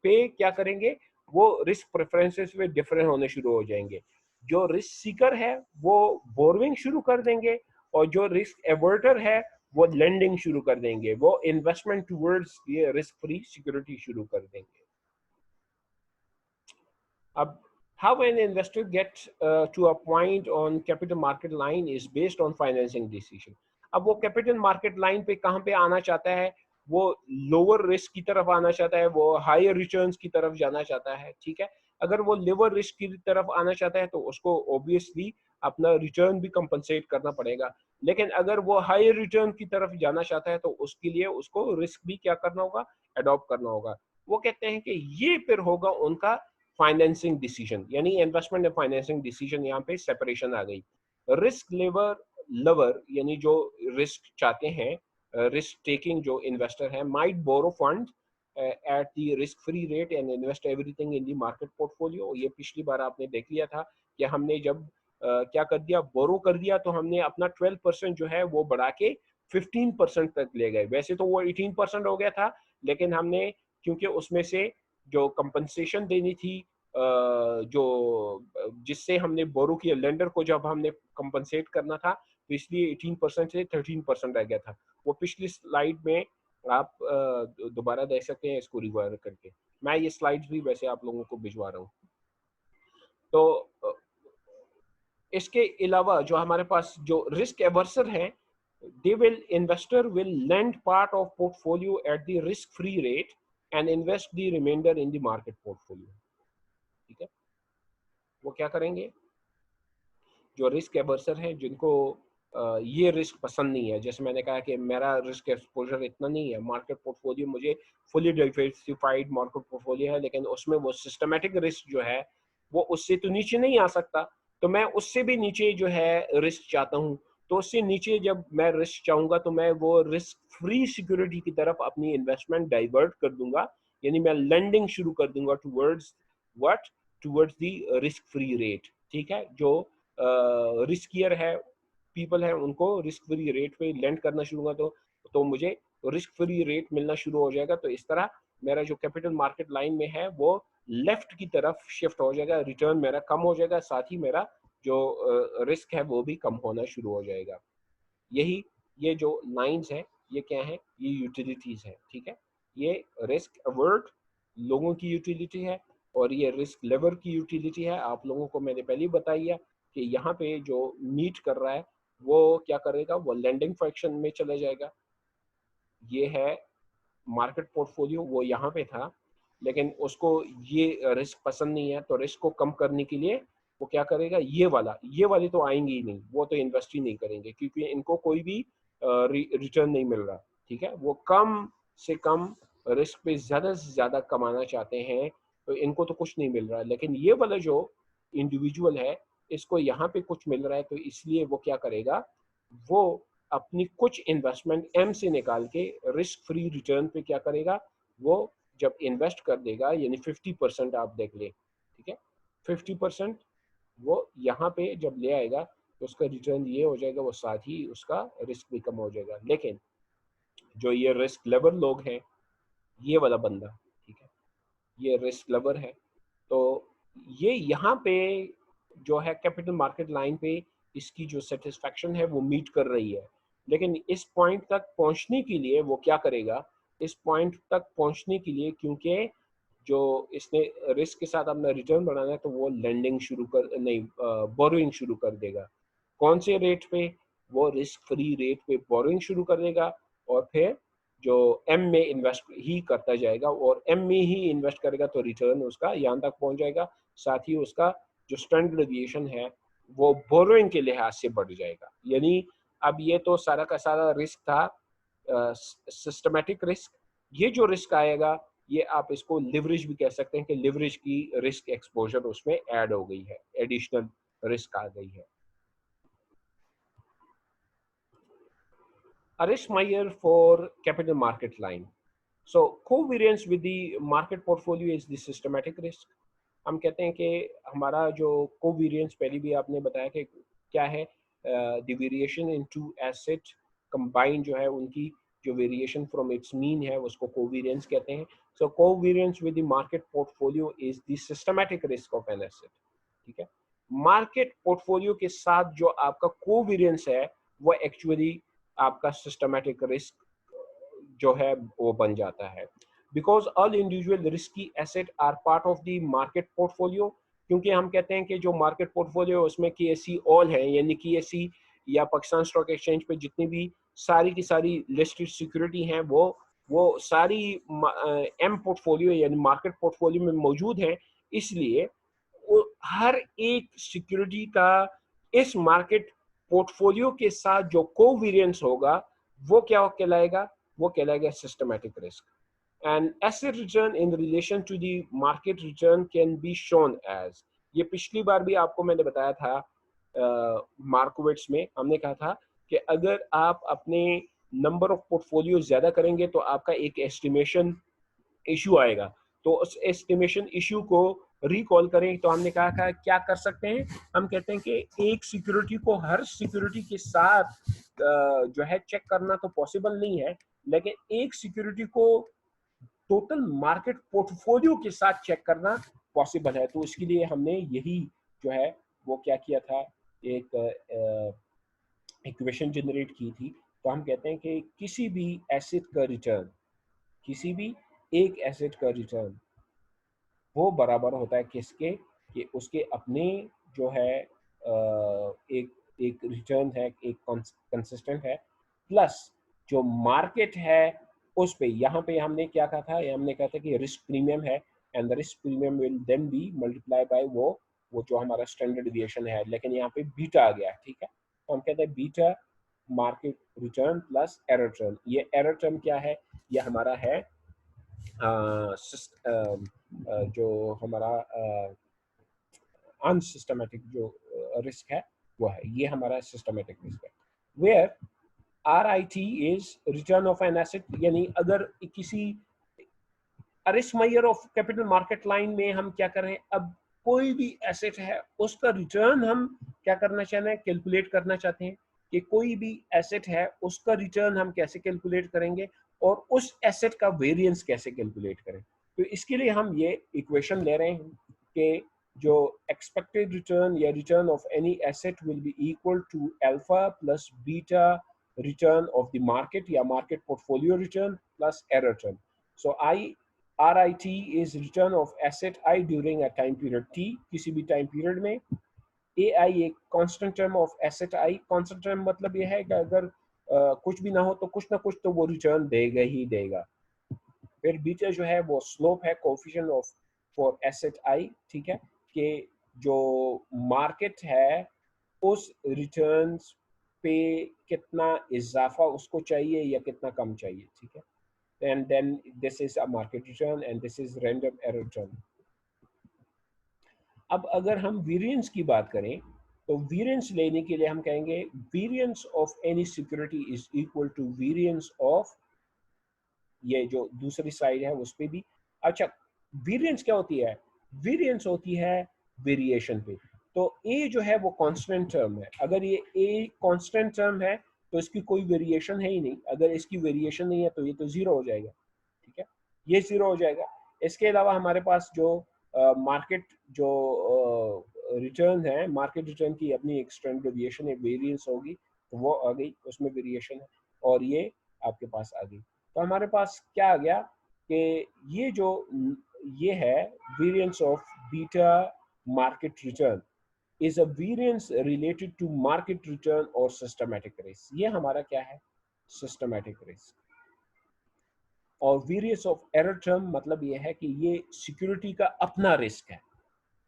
पे क्या करेंगे, वो रिस्क प्रेफरेंसेस में डिफरेंट होने शुरू हो जाएंगे। जो रिस्क सीकर है वो बोरविंग शुरू कर देंगे, और जो रिस्क एवर्टर है वो लेंडिंग शुरू कर देंगे, वो इन्वेस्टमेंट टूवर्ड्स ये रिस्क फ्री सिक्योरिटी शुरू कर देंगे। अब how an investor gets to a point on capital market line is based on financing decision। अब वो कैपिटल मार्केट लाइन पे कहाँ पे आना चाहता है, वो लोअर रिस्क की तरफ आना चाहता है, वो हायर रिटर्न्स की तरफ जाना चाहता है। ठीक है, अगर वो लोअर रिस्क की तरफ आना चाहता है तो उसको ऑब्वियसली अपना रिटर्न भी कंपनसेट करना पड़ेगा। लेकिन अगर वो हायर रिटर्न की तरफ जाना चाहता है तो उसके लिए उसको रिस्क भी क्या करना होगा, अडॉप्ट करना होगा। वो कहते हैं कि ये फिर होगा उनका फाइनेंसिंग डिसीजन, यानी इन्वेस्टमेंट एंड फाइनेंसिंग डिसीजन, यहाँ पे सेपरेशन आ गई। रिस्क लेवर लवर यानी जो रिस्क चाहते हैं, रिस्क टेकिंग जो इन्वेस्टर है, might borrow fund at the risk free rate and invest everything in the market portfolio. ये पिछली बार आपने देख लिया था कि हमने जब क्या कर दिया, बोरो कर दिया, तो हमने अपना 12% जो है वो बढ़ा के 15% तक ले गए। वैसे तो वो 18% हो गया था, लेकिन हमने क्योंकि उसमें से जो कंपनसेशन देनी थी, जो जिससे हमने बोरो किया लेंडर को, जब हमने कंपनसेट करना था, तो इसलिए 18% से 13% रह गया था। वो पिछली स्लाइड में आप दोबारा देख सकते हैं इसको रिवाइज करके। मैं ये स्लाइड्स भी वैसे आप लोगों को भिजवा रहा हूँ। तो इसके अलावा जो हमारे पास जो रिस्क एवर्सर है, they will investor will lend part of portfolio at the risk free rate and invest the remainder in the market portfolio। ठीक है, वो क्या करेंगे, जो रिस्क एवर्सर है, जिनको ये रिस्क पसंद नहीं है, जैसे मैंने कहा कि मेरा रिस्क एक्सपोजर इतना नहीं है, मार्केट पोर्टफोलियो मुझे फुली डाइवर्सिफाइड मार्केट पोर्टफोलियो है, लेकिन उसमें वो सिस्टमेटिक रिस्क जो है वो उससे तो नीचे नहीं आ सकता, तो मैं उससे भी नीचे जो है रिस्क चाहता हूँ। तो उससे नीचे जब मैं रिस्क चाहूंगा तो मैं वो रिस्क फ्री सिक्योरिटी की तरफ अपनी इन्वेस्टमेंट डाइवर्ट कर दूंगा, यानी मैं लेंडिंग शुरू कर दूंगा towards what, towards the risk free rate. ठीक है, जो रिस्कियर है पीपल है उनको रिस्क फ्री रेट पे लेंड करना शुरू होगा, तो मुझे रिस्क फ्री रेट मिलना शुरू हो जाएगा। तो इस तरह मेरा जो कैपिटल मार्केट लाइन में है वो लेफ्ट की तरफ शिफ्ट हो जाएगा, रिटर्न मेरा कम हो जाएगा, साथ ही मेरा जो रिस्क है वो भी कम होना शुरू हो जाएगा। यही ये जो लाइंस है ये क्या है, ये यूटिलिटीज है। ठीक है, ये रिस्क अवर्ट लोगों की यूटिलिटी है और ये रिस्क लेवर की यूटिलिटी है। आप लोगों को मैंने पहले ही बताया कि यहाँ पे जो मीट कर रहा है वो क्या करेगा, वो लैंडिंग फंक्शन में चले जाएगा। ये है मार्केट पोर्टफोलियो, वो यहाँ पे था लेकिन उसको ये रिस्क पसंद नहीं है, तो रिस्क को कम करने के लिए वो क्या करेगा, ये वाले तो आएंगे ही नहीं, वो तो इन्वेस्ट ही नहीं करेंगे क्योंकि इनको कोई भी रिटर्न नहीं मिल रहा। ठीक है, वो कम से कम रिस्क पे ज्यादा से ज्यादा कमाना चाहते हैं, तो इनको तो कुछ नहीं मिल रहा, लेकिन ये वाला जो इंडिविजुअल है इसको यहाँ पे कुछ मिल रहा है, तो इसलिए वो क्या करेगा, वो अपनी कुछ इन्वेस्टमेंट एम से निकाल के रिस्क फ्री रिटर्न पे क्या करेगा, वो जब इन्वेस्ट कर देगा, यानी 50% आप देख ले। ठीक है, 50% वो यहाँ पे जब ले आएगा तो उसका रिटर्न ये हो जाएगा, वो साथ ही उसका रिस्क भी कम हो जाएगा। लेकिन जो ये रिस्क लेवर लोग हैं, ये वाला बंदा, ठीक है, ये रिस्क लेवर है, तो ये यहाँ पे जो है कैपिटल मार्केट लाइन पे इसकी जो सेटिस्फैक्शन है वो मीट कर रही है, लेकिन इस पॉइंट तक पहुंचने के लिए वो क्या करेगा, इस पॉइंट तक पहुंचने के लिए क्योंकि जो इसने रिस्क के साथ अपना रिटर्न बढ़ाना है तो वो लेंडिंग शुरू कर नहीं बोरोइंग शुरू कर देगा। कौन से रेट पे, वो रिस्क फ्री रेट पे बोरोइंग शुरू कर देगा और फिर जो एम में इन्वेस्ट ही करता जाएगा और एम में ही इन्वेस्ट करेगा, तो रिटर्न उसका यहाँ तक पहुंच जाएगा, साथ ही उसका जो स्टैंडर्ड डेविएशन है वो बोरोइंग के लिहाज से बढ़ जाएगा। यानी अब ये तो सारा का सारा रिस्क था सिस्टमेटिक रिस्क, ये जो रिस्क आएगा ये आप इसको लिवरेज भी कह सकते हैं कि लिवरेज की रिस्क एक्सपोजर उसमें ऐड हो गई है, एडिशनल रिस्क आ गई है। A risk measure for capital market line. So covariance with the market portfolio is the systematic risk. हम कहते हैं कि हमारा जो कोवेरियंस पहले भी आपने बताया कि क्या है, the variation in two asset combine जो है उनकी जो वेरिएशन फ्रॉम इट्स मीन है उसको कोवेरियंस कहते हैं। So covariance with the market portfolio is the systematic risk of an asset. ठीक है, मार्केट पोर्टफोलियो के साथ जो आपका कोवेरियंस है वो एक्चुअली आपका सिस्टमैटिक रिस्क जो है वो बन जाता है। Because all individual risky asset are part of the market portfolio, क्योंकि हम कहते हैं कि जो मार्केट पोर्टफोलियो उसमें के एस सी ऑल है, यानी के एस सी या पाकिस्तान स्टॉक एक्सचेंज पे जितनी भी सारी की सारी लिस्टेड सिक्योरिटी हैं वो सारी एम पोर्टफोलियो यानी मार्केट पोर्टफोलियो में मौजूद है। इसलिए हर एक सिक्योरिटी का इस मार्केट पोर्टफोलियो के साथ जो कोवेरियंस होगा वो क्या कहलाएगा, वो कहलाएगा systematic risk. And asset return in relation to the market return can be shown as, ये पिछली बार भी आपको मैंने बताया था, मार्कोविट्स में हमने कहा था कि अगर आप अपने नंबर ऑफ पोर्टफोलियो ज्यादा करेंगे तो आपका एक एस्टिमेशन इशू आएगा। तो उस एस्टिमेशन इशू को रिकॉल करें तो हमने कहा था क्या कर सकते हैं, हम कहते हैं कि एक सिक्योरिटी को हर सिक्योरिटी के साथ जो है चेक करना तो पॉसिबल नहीं है, लेकिन एक सिक्योरिटी को टोटल मार्केट पोर्टफोलियो के साथ चेक करना पॉसिबल है। तो इसके लिए हमने यही जो है वो क्या किया था, एक इक्वेशन जनरेट की थी। तो हम कहते हैं कि किसी भी एसेट का रिटर्न, किसी भी एक एसेट का रिटर्न वो बराबर होता है किसके, कि उसके अपने जो है एक एक रिटर्न है, एक कंसिस्टेंट है, प्लस जो मार्केट है उस पे, यहाँ पे हमने क्या कहा था, ये हमने कहा था कि रिस्क प्रीमियम है, and the risk premium will then be multiply by वो जो हमारा स्टैंडर्ड डिविएशन है, लेकिन यहाँ पे बीटा आ गया, ठीक है। तो हम कहते हैं beta market return plus error term. ये एरर टर्म क्या है, ये हमारा है जो हमारा अनसिस्टमेटिक जो रिस्क है वो है, ये हमारा सिस्टमेटिक रिस्क है। Where RIT is return of an asset, यानी अगर किसी risk measure of capital market line में हम क्या कर रहे हैं, अब कोई भी एसेट है उसका रिटर्न हम क्या करना चाहते हैं, कैलकुलेट करना चाहते हैं कि कोई भी एसेट है उसका रिटर्न हम कैसे कैलकुलेट करेंगे और उस एसेट का वेरिएंस कैसे कैलकुलेट करें। तो इसके लिए हम ये इक्वेशन ले रहे हैं कि जो एक्सपेक्टेड रिटर्न या return of any asset will be equal to alpha plus beta return of the market या market portfolio return plus error term. So RIT is return of asset I during a time period T, किसी भी टाइम पीरियड में। AI एक constant term of asset I, constant term मतलब ये है कि अगर कुछ भी ना हो तो कुछ ना कुछ तो वो रिटर्न देगा ही देगा। फिर बीटा जो है वो स्लोप है, coefficient of for asset I, ठीक है, कि जो मार्केट है उस रिटर्न्स पे कितना इजाफा उसको चाहिए या कितना कम चाहिए, ठीक है। And then this is a market return and this is random error term. अब अगर हम वेरिएंस की बात करें तो वेरिएंस लेने के लिए हम कहेंगे variance of any security is equal to variance of, ये जो दूसरी साइड है उस पे भी। अच्छा, वेरिएंस क्या होती है, वेरिएंस होती है वेरिएशन पे। तो ए जो है वो कांस्टेंट टर्म है, अगर ये ए कांस्टेंट टर्म है तो इसकी कोई वेरिएशन है ही नहीं, अगर इसकी वेरिएशन नहीं है तो ये तो जीरो हो जाएगा, ठीक है, ये जीरो हो जाएगा। इसके अलावा हमारे पास जो मार्केट जो रिटर्न है, मार्केट रिटर्न की अपनी एक स्टैंडर्ड डेविएशन है, वेरिएंस होगी तो वो आ गई, उसमें वेरिएशन है, और ये आपके पास आ गई। तो हमारे पास क्या आ गया कि ये जो ये है variance of beta market return is a variance related to market return और सिस्टमैटिक रिस्क। ये हमारा क्या है, सिस्टमैटिक रिस्क। और वेरिएंस ऑफ एरर टर्म मतलब ये है कि ये सिक्योरिटी का अपना रिस्क है,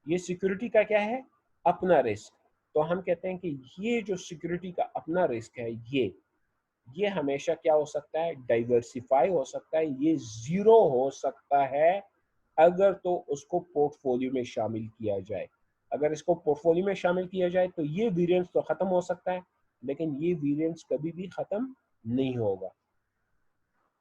ये सिक्योरिटी का क्या है, अपना रिस्क। तो हम कहते हैं कि ये जो सिक्योरिटी का अपना रिस्क है ये हमेशा क्या हो सकता है, डाइवर्सिफाई हो सकता है, ये जीरो हो सकता है अगर तो उसको पोर्टफोलियो में शामिल किया जाए। अगर इसको पोर्टफोलियो में शामिल किया जाए तो ये वेरिएंस तो खत्म हो सकता है, लेकिन ये वेरिएंस कभी भी खत्म नहीं होगा,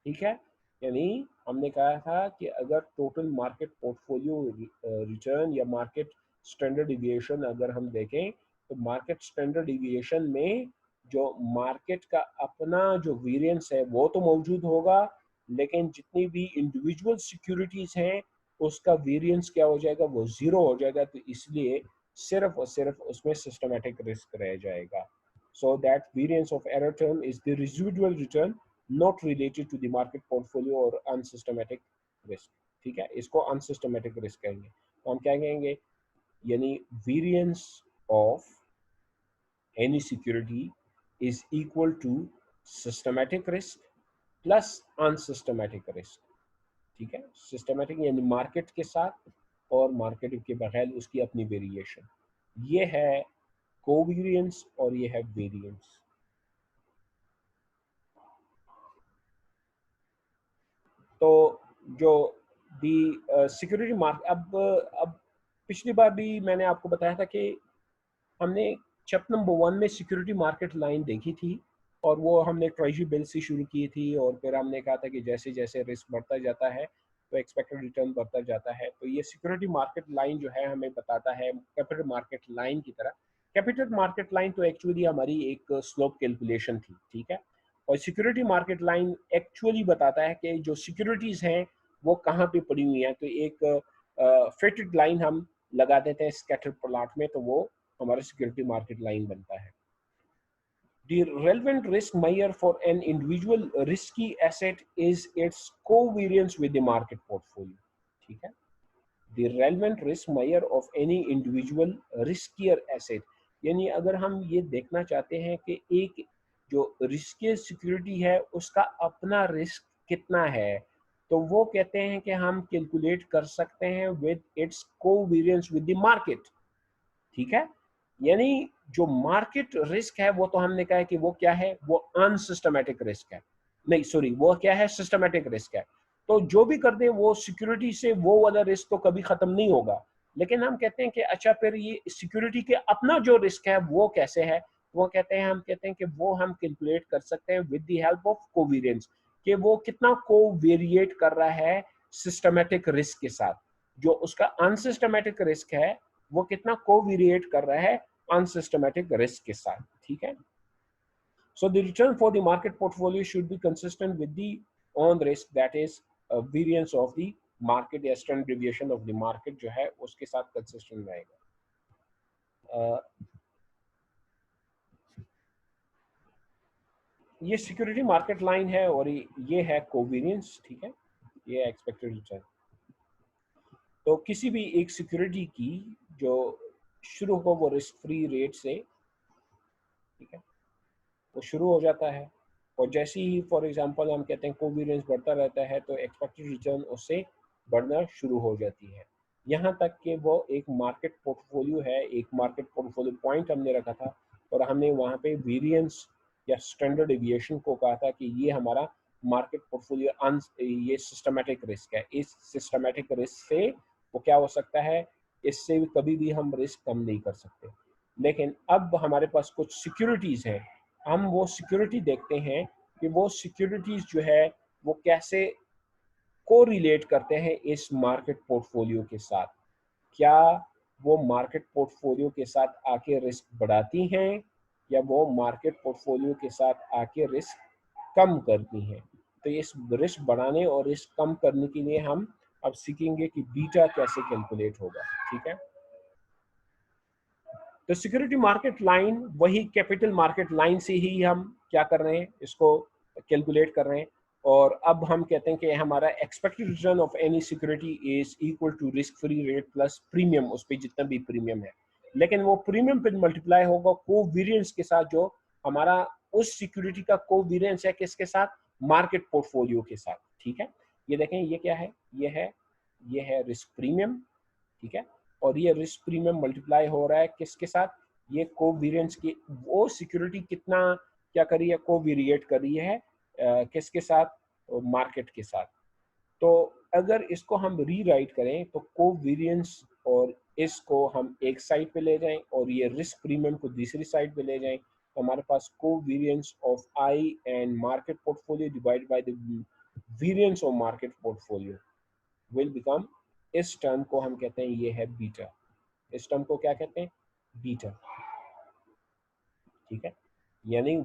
ठीक है। यानी हमने कहा था कि अगर टोटल मार्केट पोर्टफोलियो रिटर्न या मार्केट स्टैंडर्ड डिविएशन अगर हम देखें तो मार्केट स्टैंडर्ड डिविएशन में जो मार्केट का अपना जो वेरिएंस है वो तो मौजूद होगा, लेकिन जितनी भी इंडिविजुअल सिक्योरिटीज हैं उसका वेरिएंस क्या हो जाएगा, वो जीरो हो जाएगा। तो इसलिए सिर्फ और सिर्फ उसमें सिस्टमैटिक रिस्क रह जाएगा। So that variance of error term is the residual return not related to the market portfolio or unsystematic risk, ठीक है, इसको unsystematic risk कहेंगे। तो हम क्या कहेंगे, यानी variance of any security is equal to systematic risk plus unsystematic risk, ठीक है। सिस्टमेटिक यानी मार्केट के साथ और मार्केट के बगैर उसकी अपनी वेरिएशन, ये है कोवेरिएंस और ये है वेरिएंस। तो जो दी सिक्योरिटी मार्क, अब पिछली बार भी मैंने आपको बताया था कि हमने चैप्टर नंबर 1 में सिक्योरिटी मार्केट लाइन देखी थी और वो हमने ट्रेजरी बिल से शुरू की थी, और फिर हमने कहा था कि जैसे जैसे रिस्क बढ़ता जाता है तो एक्सपेक्टेड रिटर्न बढ़ता जाता है। तो ये सिक्योरिटी मार्केट लाइन जो है हमें बताता है कैपिटल मार्केट लाइन की तरह। कैपिटल मार्केट लाइन तो एक्चुअली हमारी एक स्लोप कैलकुलेशन थी, ठीक है, और सिक्योरिटी मार्केट लाइन एक्चुअली बताता है कि जो सिक्योरिटीज हैं वो कहाँ पे पड़ी हुई हैं। तो एक फिटेड लाइन हम लगा देते हैं स्कैटर प्लॉट में, तो वो हमारा सिक्योरिटी मार्केट लाइन बनता है। The relevant risk measure for an individual risky asset is its covariance with the market portfolio, ठीक है। The relevant risk measure of any individual riskier asset, यानी अगर हम ये देखना चाहते हैं कि एक जो रिस्की सिक्योरिटी है उसका अपना रिस्क कितना है, तो वो कहते हैं कि हम कैलकुलेट कर सकते हैं with its covariance with the market. ठीक है, यानी जो मार्केट रिस्क है वो तो हमने कहा है कि वो क्या है, वो अनसिस्टमेटिक रिस्क है, नहीं सॉरी वो क्या है, सिस्टमेटिक रिस्क है। तो जो भी कर दे वो सिक्योरिटी से वो वाला रिस्क तो कभी खत्म नहीं होगा। लेकिन हम कहते हैं कि अच्छा फिर ये सिक्योरिटी के अपना जो रिस्क है वो कैसे है, वो कहते हैं, हम कहते हैं कि वो हम कैलकुलेट कर सकते हैं with the help of covariance, कि वो कितना कोवेरिएट कर रहा है सिस्टमेटिक रिस्क के साथ। जो उसका अनसिस्टमेटिक रिस्क है वो कितना कोवेरिएट कर रहा है अनसिस्टमेटिक रिस्क के साथ। ठीक है, so the return for the market portfolio should be consistent with the on risk, that is variance of the market या standard deviation of the market जो है उसके साथ consistent रहेगा। ये सिक्योरिटी मार्केट लाइन है और ये है कोवेरिएंस। ठीक है, ये एक्सपेक्टेड रिटर्न। तो किसी भी एक सिक्योरिटी की जो शुरू हो वो रिस्क फ्री रेट से, ठीक है, वो शुरू हो जाता है और जैसे ही फॉर एग्जांपल हम कहते हैं कोवेरिएंस बढ़ता रहता है तो एक्सपेक्टेड रिटर्न उससे बढ़ना शुरू हो जाती है, यहाँ तक कि वो एक मार्केट पोर्टफोलियो है, एक मार्केट पोर्टफोलियो पॉइंट हमने रखा था और हमने वहाँ पे वेरिएंस या स्टैंडर्ड डेविएशन को कहा था कि ये हमारा मार्केट पोर्टफोलियो ये सिस्टमेटिक रिस्क है। इस सिस्टमेटिक रिस्क से वो क्या हो सकता है, इससे भी कभी भी हम रिस्क कम नहीं कर सकते। लेकिन अब हमारे पास कुछ सिक्योरिटीज़ हैं, हम वो सिक्योरिटी देखते हैं कि वो सिक्योरिटीज जो है वो कैसे कोरिलेट करते हैं इस मार्केट पोर्टफोलियो के साथ। क्या वो मार्केट पोर्टफोलियो के साथ आके रिस्क बढ़ाती हैं या वो मार्केट पोर्टफोलियो के साथ आके रिस्क कम करती हैं। तो इस रिस्क बढ़ाने और रिस्क कम करने के लिए हम अब सीखेंगे कि बीटा कैसे कैलकुलेट होगा। ठीक है, तो सिक्योरिटी मार्केट लाइन वही कैपिटल मार्केट लाइन से ही हम क्या कर रहे हैं, इसको कैलकुलेट कर रहे हैं। और अब हम कहते हैं कि हमारा expected return of any security is equal to risk free rate plus premium, उस पर जितना भी प्रीमियम है, लेकिन वो प्रीमियम पे मल्टीप्लाई होगा कोवेरिएंस के साथ, जो हमारा उस सिक्योरिटी का कोवेरिएंस है किसके साथ, मार्केट पोर्टफोलियो के साथ। ठीक है, ये देखें ये क्या है, ये है रिस्क प्रीमियम। ठीक है, और ये रिस्क प्रीमियम मल्टीप्लाई हो रहा है किसके साथ, ये कोवेरिएंस की वो सिक्योरिटी कितना क्या कर रही है, कोवेरिएट कर रही है किसके साथ, मार्केट के साथ। तो अगर इसको हम रीराइट करें तो कोवेरिएंस और इसको हम एक साइड पे ले जाएं और ये रिस्क प्रीमियम को दूसरी साइड पे ले जाएं, तो हमारे पास covariance of I and market portfolio divide by the variance of market portfolio will become, इस टर्म को हम कहते हैं ये है बीटा। इस टर्म को क्या कहते हैं, बीटा। ठीक है, यानी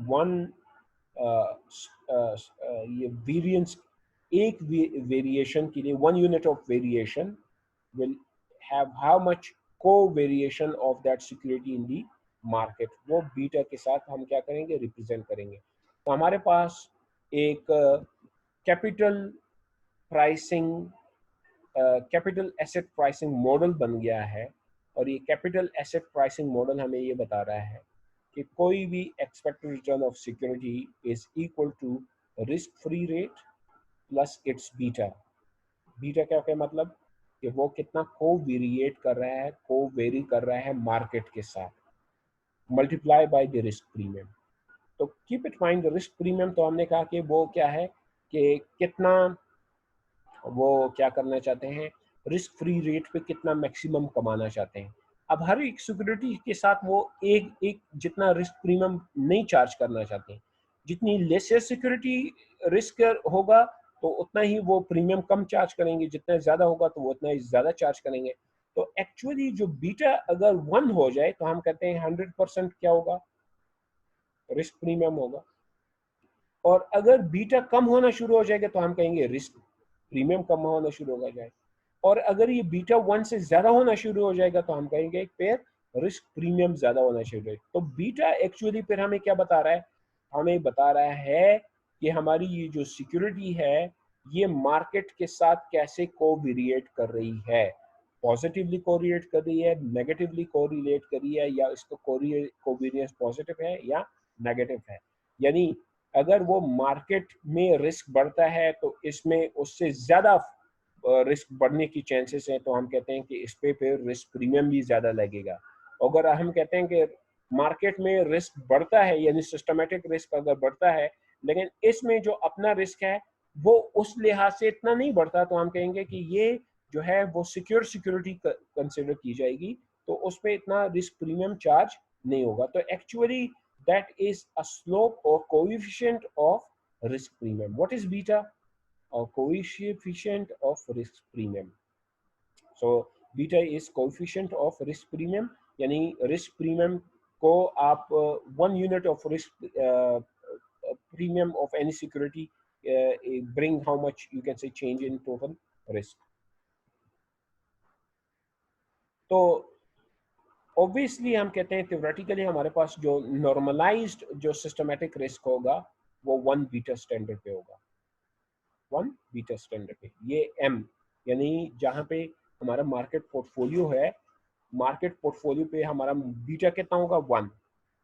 ये वेरिएंस, एक वेरिएशन के लिए one unit of variation will have how much covariation of that security in the market, वो बीटा के साथ हम क्या करेंगे, रिप्रेजेंट करेंगे। तो हमारे पास एक capital pricing, capital asset pricing model बन गया है और ये कैपिटल एसेट प्राइसिंग मॉडल हमें ये बता रहा है कि कोई भी expected return of security is equal to risk free rate plus its beta. Beta क्या क्या मतलब कि वो कितना को वेरिएट कर रहा है, को वेरी कर रहा है मार्केट के साथ, multiply by the risk premium. तो keep it mind, risk premium तो हमने कहा कि वो क्या है कि कितना वो क्या करना चाहते हैं, रिस्क फ्री रेट पे कितना मैक्सिमम कमाना चाहते हैं। अब हर एक सिक्योरिटी के साथ वो एक एक जितना रिस्क प्रीमियम नहीं चार्ज करना चाहते हैं, जितनी लेसर सिक्योरिटी रिस्क होगा तो उतना ही वो प्रीमियम कम चार्ज करेंगे, जितना ज़्यादा होगा तो वो उतना ही ज़्यादा चार्ज करेंगे। तो एक्चुअली जो बीटा अगर 1 हो जाए तो हम कहते हैं 100% क्या होगा, रिस्क प्रीमियम होगा। और अगर बीटा कम होना शुरू हो जाएगा तो हम कहेंगे रिस्क प्रीमियम कम होना शुरू हो जाए। और अगर ये बीटा 1 से ज़्यादा होना शुरू हो जाएगा तो हम कहेंगे फिर रिस्क प्रीमियम ज़्यादा होना शुरू है। तो बीटा एक्चुअली फिर हमें क्या बता रहा है, हमें बता रहा है कि हमारी ये जो सिक्योरिटी है ये मार्केट के साथ कैसे कोवेरिएट कर रही है। पॉजिटिवली कोरिलेट कर रही है, नेगेटिवली कोरिलेट कर रही है, या इसका कोवेरियंस पॉजिटिव है या नेगेटिव है। यानी अगर वो मार्केट में रिस्क बढ़ता है तो इसमें उससे ज़्यादा रिस्क बढ़ने की चांसेस हैं, तो हम कहते हैं कि इस पे फिर रिस्क प्रीमियम भी ज़्यादा लगेगा। अगर हम कहते हैं कि मार्केट में रिस्क बढ़ता है, यानी सिस्टमेटिक रिस्क अगर बढ़ता है, लेकिन इसमें जो अपना रिस्क है वो उस लिहाज से इतना नहीं बढ़ता, तो हम कहेंगे कि ये जो है वो सिक्योरिटी कंसिडर की जाएगी, तो उसमें इतना रिस्क प्रीमियम चार्ज नहीं होगा। तो actually that is a slope और coefficient of risk premium. What is beta? और coefficient of risk premium. So beta is coefficient of risk premium, यानी रिस्क प्रीमियम को आप 1 unit of risk premium of any security bring how much you can say change in total risk. तो ऑब्वियसली हम कहते हैं theoretically हमारे पास जो नॉर्मलाइज्ड जो सिस्टमेटिक रिस्क होगा वो 1 बीटा स्टैंडर्ड पे होगा, 1 बीटा स्टैंडर्ड पे। ये m यानी जहाँ पे हमारा मार्केट पोर्टफोलियो है, मार्केट पोर्टफोलियो पे हमारा बीटा कितना होगा? 1।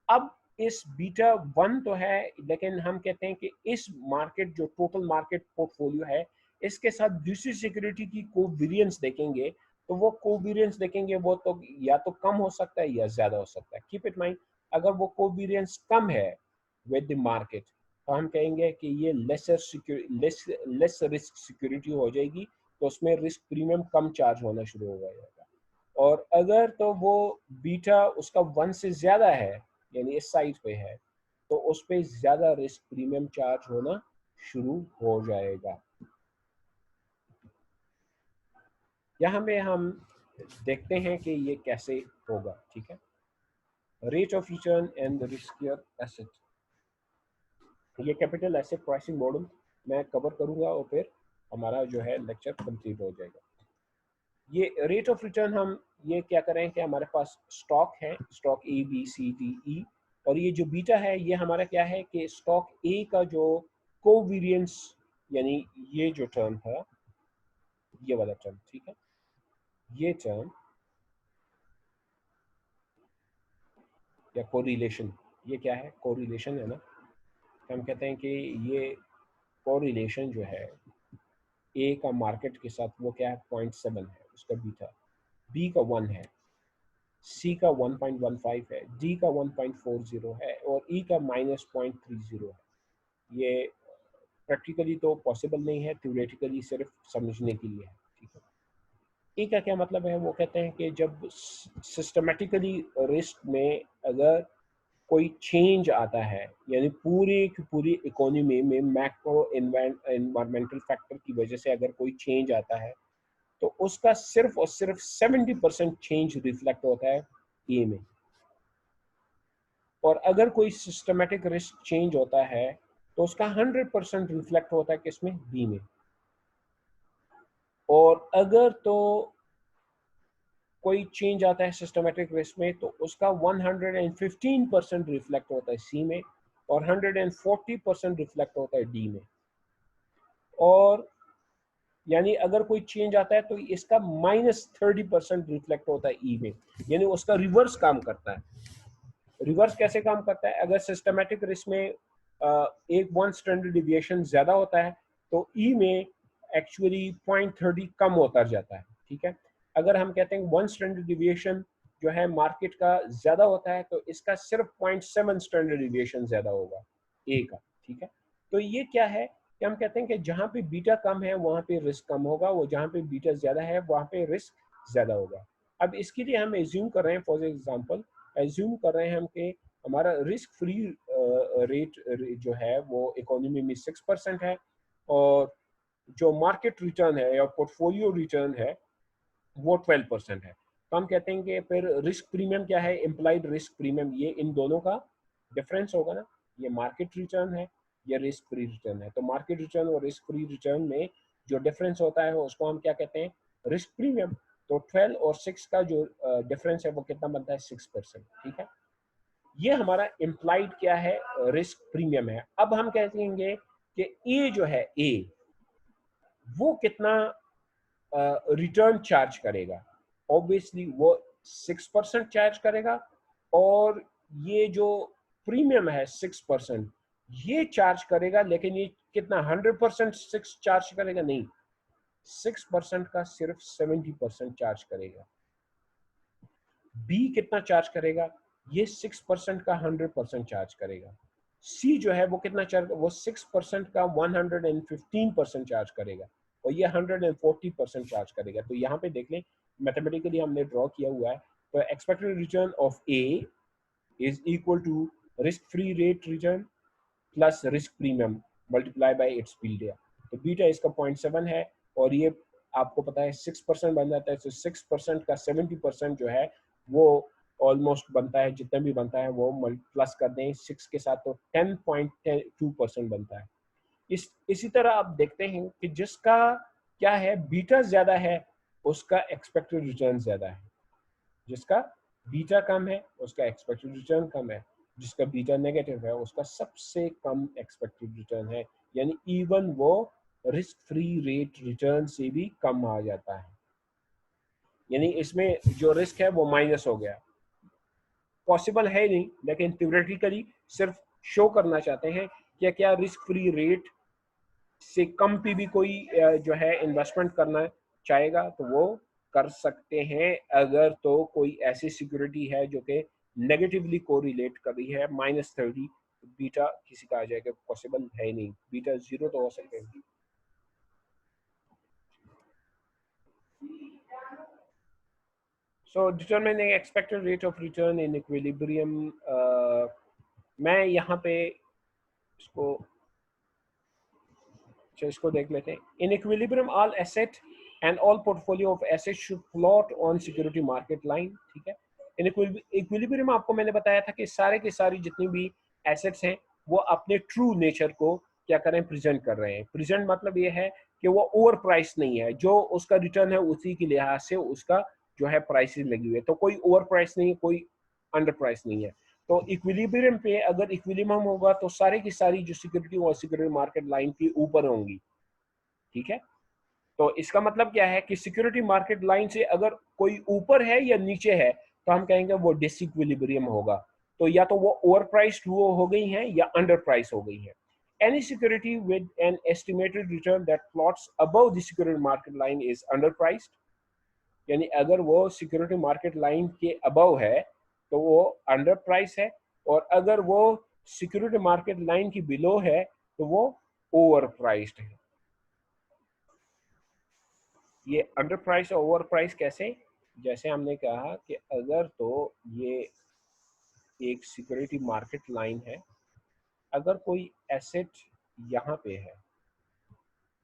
अब इस बीटा 1 तो है, लेकिन हम कहते हैं कि इस मार्केट जो टोटल मार्केट पोर्टफोलियो है, इसके साथ दूसरी सिक्योरिटी की कोवेरियंस देखेंगे, तो वो कोवेरियंस देखेंगे वो तो या तो कम हो सकता है या ज्यादा हो सकता है। कीप इट माइंड, अगर वो कोवेरियंस कम है विद द मार्केट, तो हम कहेंगे कि ये लेस रिस्क सिक्योरिटी हो जाएगी, तो उसमें रिस्क प्रीमियम कम चार्ज होना शुरू हो जाएगा। और अगर तो वो बीटा उसका 1 से ज्यादा है, यानी इस साइड पे है, तो उस पे ज्यादा रिस्क प्रीमियम चार्ज होना शुरू हो जाएगा। यहाँ पे हम देखते हैं कि ये कैसे होगा। ठीक है, rate of return and riskier asset, ये कैपिटल एसेट प्राइसिंग मॉडल मैं कवर करूंगा और फिर हमारा जो है लेक्चर कंप्लीट हो जाएगा। ये रेट ऑफ रिटर्न हम ये क्या करें कि हमारे पास स्टॉक है, stock A B C D E, और ये जो बीटा है ये हमारा क्या है कि स्टॉक ए का जो कोवेरियंस, यानी ये जो टर्म है, ये वाला टर्म, ठीक है, ये टर्म या कोरिलेशन, ये क्या है? कोरिलेशन है ना। हम कहते हैं कि ये कोरिलेशन जो है ए का मार्केट के साथ वो क्या है? 0.7 है उसका बीटा, बी का 1 है, सी का 1.15 है, डी का 1.40 है और ई का -0.30 है। ये प्रैक्टिकली तो पॉसिबल नहीं है, थ्योरेटिकली सिर्फ समझने के लिए है। ठीक है, ई का क्या मतलब है? वो कहते हैं कि जब सिस्टमेटिकली रिस्क में अगर कोई चेंज आता है, यानी पूरी की पूरी इकोनॉमी में मैक्रो एनवायरमेंटल फैक्टर की वजह से अगर कोई चेंज आता है, तो उसका सिर्फ और सिर्फ 70% चेंज रिफ्लेक्ट होता है ए में। और अगर कोई सिस्टमेटिक रिस्क चेंज होता है तो उसका 100% रिफ्लेक्ट होता है किसमें? बी में। और अगर तो कोई चेंज आता है सिस्टमेटिक रिस्क में तो उसका 115% रिफ्लेक्ट होता है सी में, और 140% रिफ्लेक्ट होता है डी में। और यानी अगर कोई चेंज आता है तो इसका -30% रिफ्लेक्ट होता है ई में, यानी उसका रिवर्स काम करता है। रिवर्स कैसे काम करता है? अगर सिस्टमेटिक रिस्क में एक 1 स्टैंडर्ड डिविएशन ज्यादा होता है तो ई में एक्चुअली 0.30 कम होता जाता है। ठीक है, अगर हम कहते हैं 1 स्टैंडर्ड डिविएशन जो है मार्केट का ज्यादा होता है तो इसका सिर्फ 0.7 स्टैंडर्ड डिविएशन ज्यादा होगा ए का। ठीक है, तो ये क्या है कि हम कहते हैं कि जहाँ पे बीटा कम है वहाँ पे रिस्क कम होगा, वो जहाँ पे बीटा ज्यादा है वहाँ पे रिस्क ज्यादा होगा। अब इसके लिए हम एज्यूम कर रहे हैं, फॉर एग्जाम्पल एज्यूम कर रहे हैं हम कि हमारा रिस्क फ्री रेट जो है वो इकोनॉमी में 6% है, और जो मार्केट रिटर्न है या पोर्टफोलियो रिटर्न है वो 12% है। तो हम कहते हैं कि फिर रिस्क प्रीमियम क्या है? इम्प्लाइड रिस्क प्रीमियम, ये इन दोनों का डिफरेंस होगा ना। ये मार्केट रिटर्न है, ये रिस्क फ्री रिटर्न है। तो मार्केट रिटर्न और रिस्क फ्री रिटर्न में जो डिफरेंस होता है उसको हम क्या कहते हैं? Risk premium. तो 12 और 6 का जो डिफरेंस है वो कितना बनता है? 6%। ठीक है, ये हमारा इम्प्लाइड क्या है? रिस्क प्रीमियम है। अब हम कहेंगे कि ए जो है, ए वो कितना रिटर्न चार्ज करेगा। ऑब्वियसली वो 6% चार्ज करेगा, और ये जो प्रीमियम है 6% ये चार्ज करेगा, लेकिन ये कितना 100% 6 चार्ज करेगा? नहीं, 6% का सिर्फ 70% चार्ज करेगा। बी कितना चार्ज करेगा? ये 6% का 100% चार्ज करेगा। सी जो है वो कितना चार्ज, वो 6% का 115% चार्ज करेगा, और ये 140% चार्ज करेगा। तो यहाँ पे देख लें, मैथमेटिकली हमने ड्रॉ किया हुआ है। तो expected return of A is equal to risk free rate return plus risk premium multiply by its period. तो बीटा इसका 0.7 है, और ये आपको पता है 6% बन जाता है। तो 6% का 70% जो है वो ऑलमोस्ट बनता है, जितना भी बनता है वो प्लस कर दें 6 के साथ, तो 10.2% बनता है। इसी तरह आप देखते हैं कि जिसका क्या है, बीटा ज्यादा है उसका एक्सपेक्टेड रिटर्न ज्यादा है, जिसका बीटा कम है उसका एक्सपेक्टेड रिटर्न कम है, जिसका बीटा नेगेटिव है उसका सबसे कम एक्सपेक्टेड रिटर्न है। यानी इवन वो रिस्क फ्री रेट रिटर्न से भी कम आ जाता है, यानी इसमें जो रिस्क है वो माइनस हो गया। पॉसिबल है नहीं, लेकिन थ्योरेटिकली सिर्फ शो करना चाहते हैं कि क्या रिस्क फ्री रेट से कम पे भी कोई जो है इन्वेस्टमेंट करना चाहेगा तो वो कर सकते हैं, अगर तो कोई ऐसी सिक्योरिटी है जो कि नेगेटिवली कोरिलेट कर रही है -30, बीटा किसी का आ जाएगा, पॉसिबल है ही नहीं, बीटा 0 तो हो सकते हैं। So determining expected rate of return in equilibrium, मैं यहाँ पे इसको इसको देख लेते हैं। In equilibrium all asset and all portfolio of asset should plot on security market line. ठीक है, इन इक्विलिब्रियम आपको मैंने बताया था कि सारे के सारी जितनी भी एसेट्स हैं वो अपने ट्रू नेचर को क्या करें, प्रेजेंट कर रहे हैं। प्रेजेंट मतलब ये है कि वो ओवर प्राइस नहीं है, जो उसका रिटर्न है उसी के लिहाज से उसका जो है प्राइसेस लगी हुई है। तो कोई ओवर प्राइस नहीं है, कोई अंडर प्राइस नहीं है। तो इक्विलिब्रियम पे अगर इक्विलिब्रियम होगा तो सारे की सारी जो सिक्योरिटी और सिक्योरिटी मार्केट लाइन के ऊपर होंगी। ठीक है, तो इसका मतलब क्या है कि सिक्योरिटी मार्केट लाइन से अगर कोई ऊपर है या नीचे है तो हम कहेंगे वो डिसइक्विलिब्रियम होगा। तो या तो वो ओवर प्राइस्ड हो गई है या अंडर प्राइस हो गई है। Any security with an estimated return that plots above the security market line is underpriced। यानी अगर वो सिक्योरिटी मार्केट लाइन के अबव है तो वो अंडर प्राइस है, और अगर वो सिक्योरिटी मार्केट लाइन की बिलो है तो वो ओवर प्राइस्ड है। ये अंडर प्राइस और ओवर प्राइस कैसे? जैसे हमने कहा कि अगर तो ये एक सिक्योरिटी मार्केट लाइन है, अगर कोई एसेट यहाँ पे है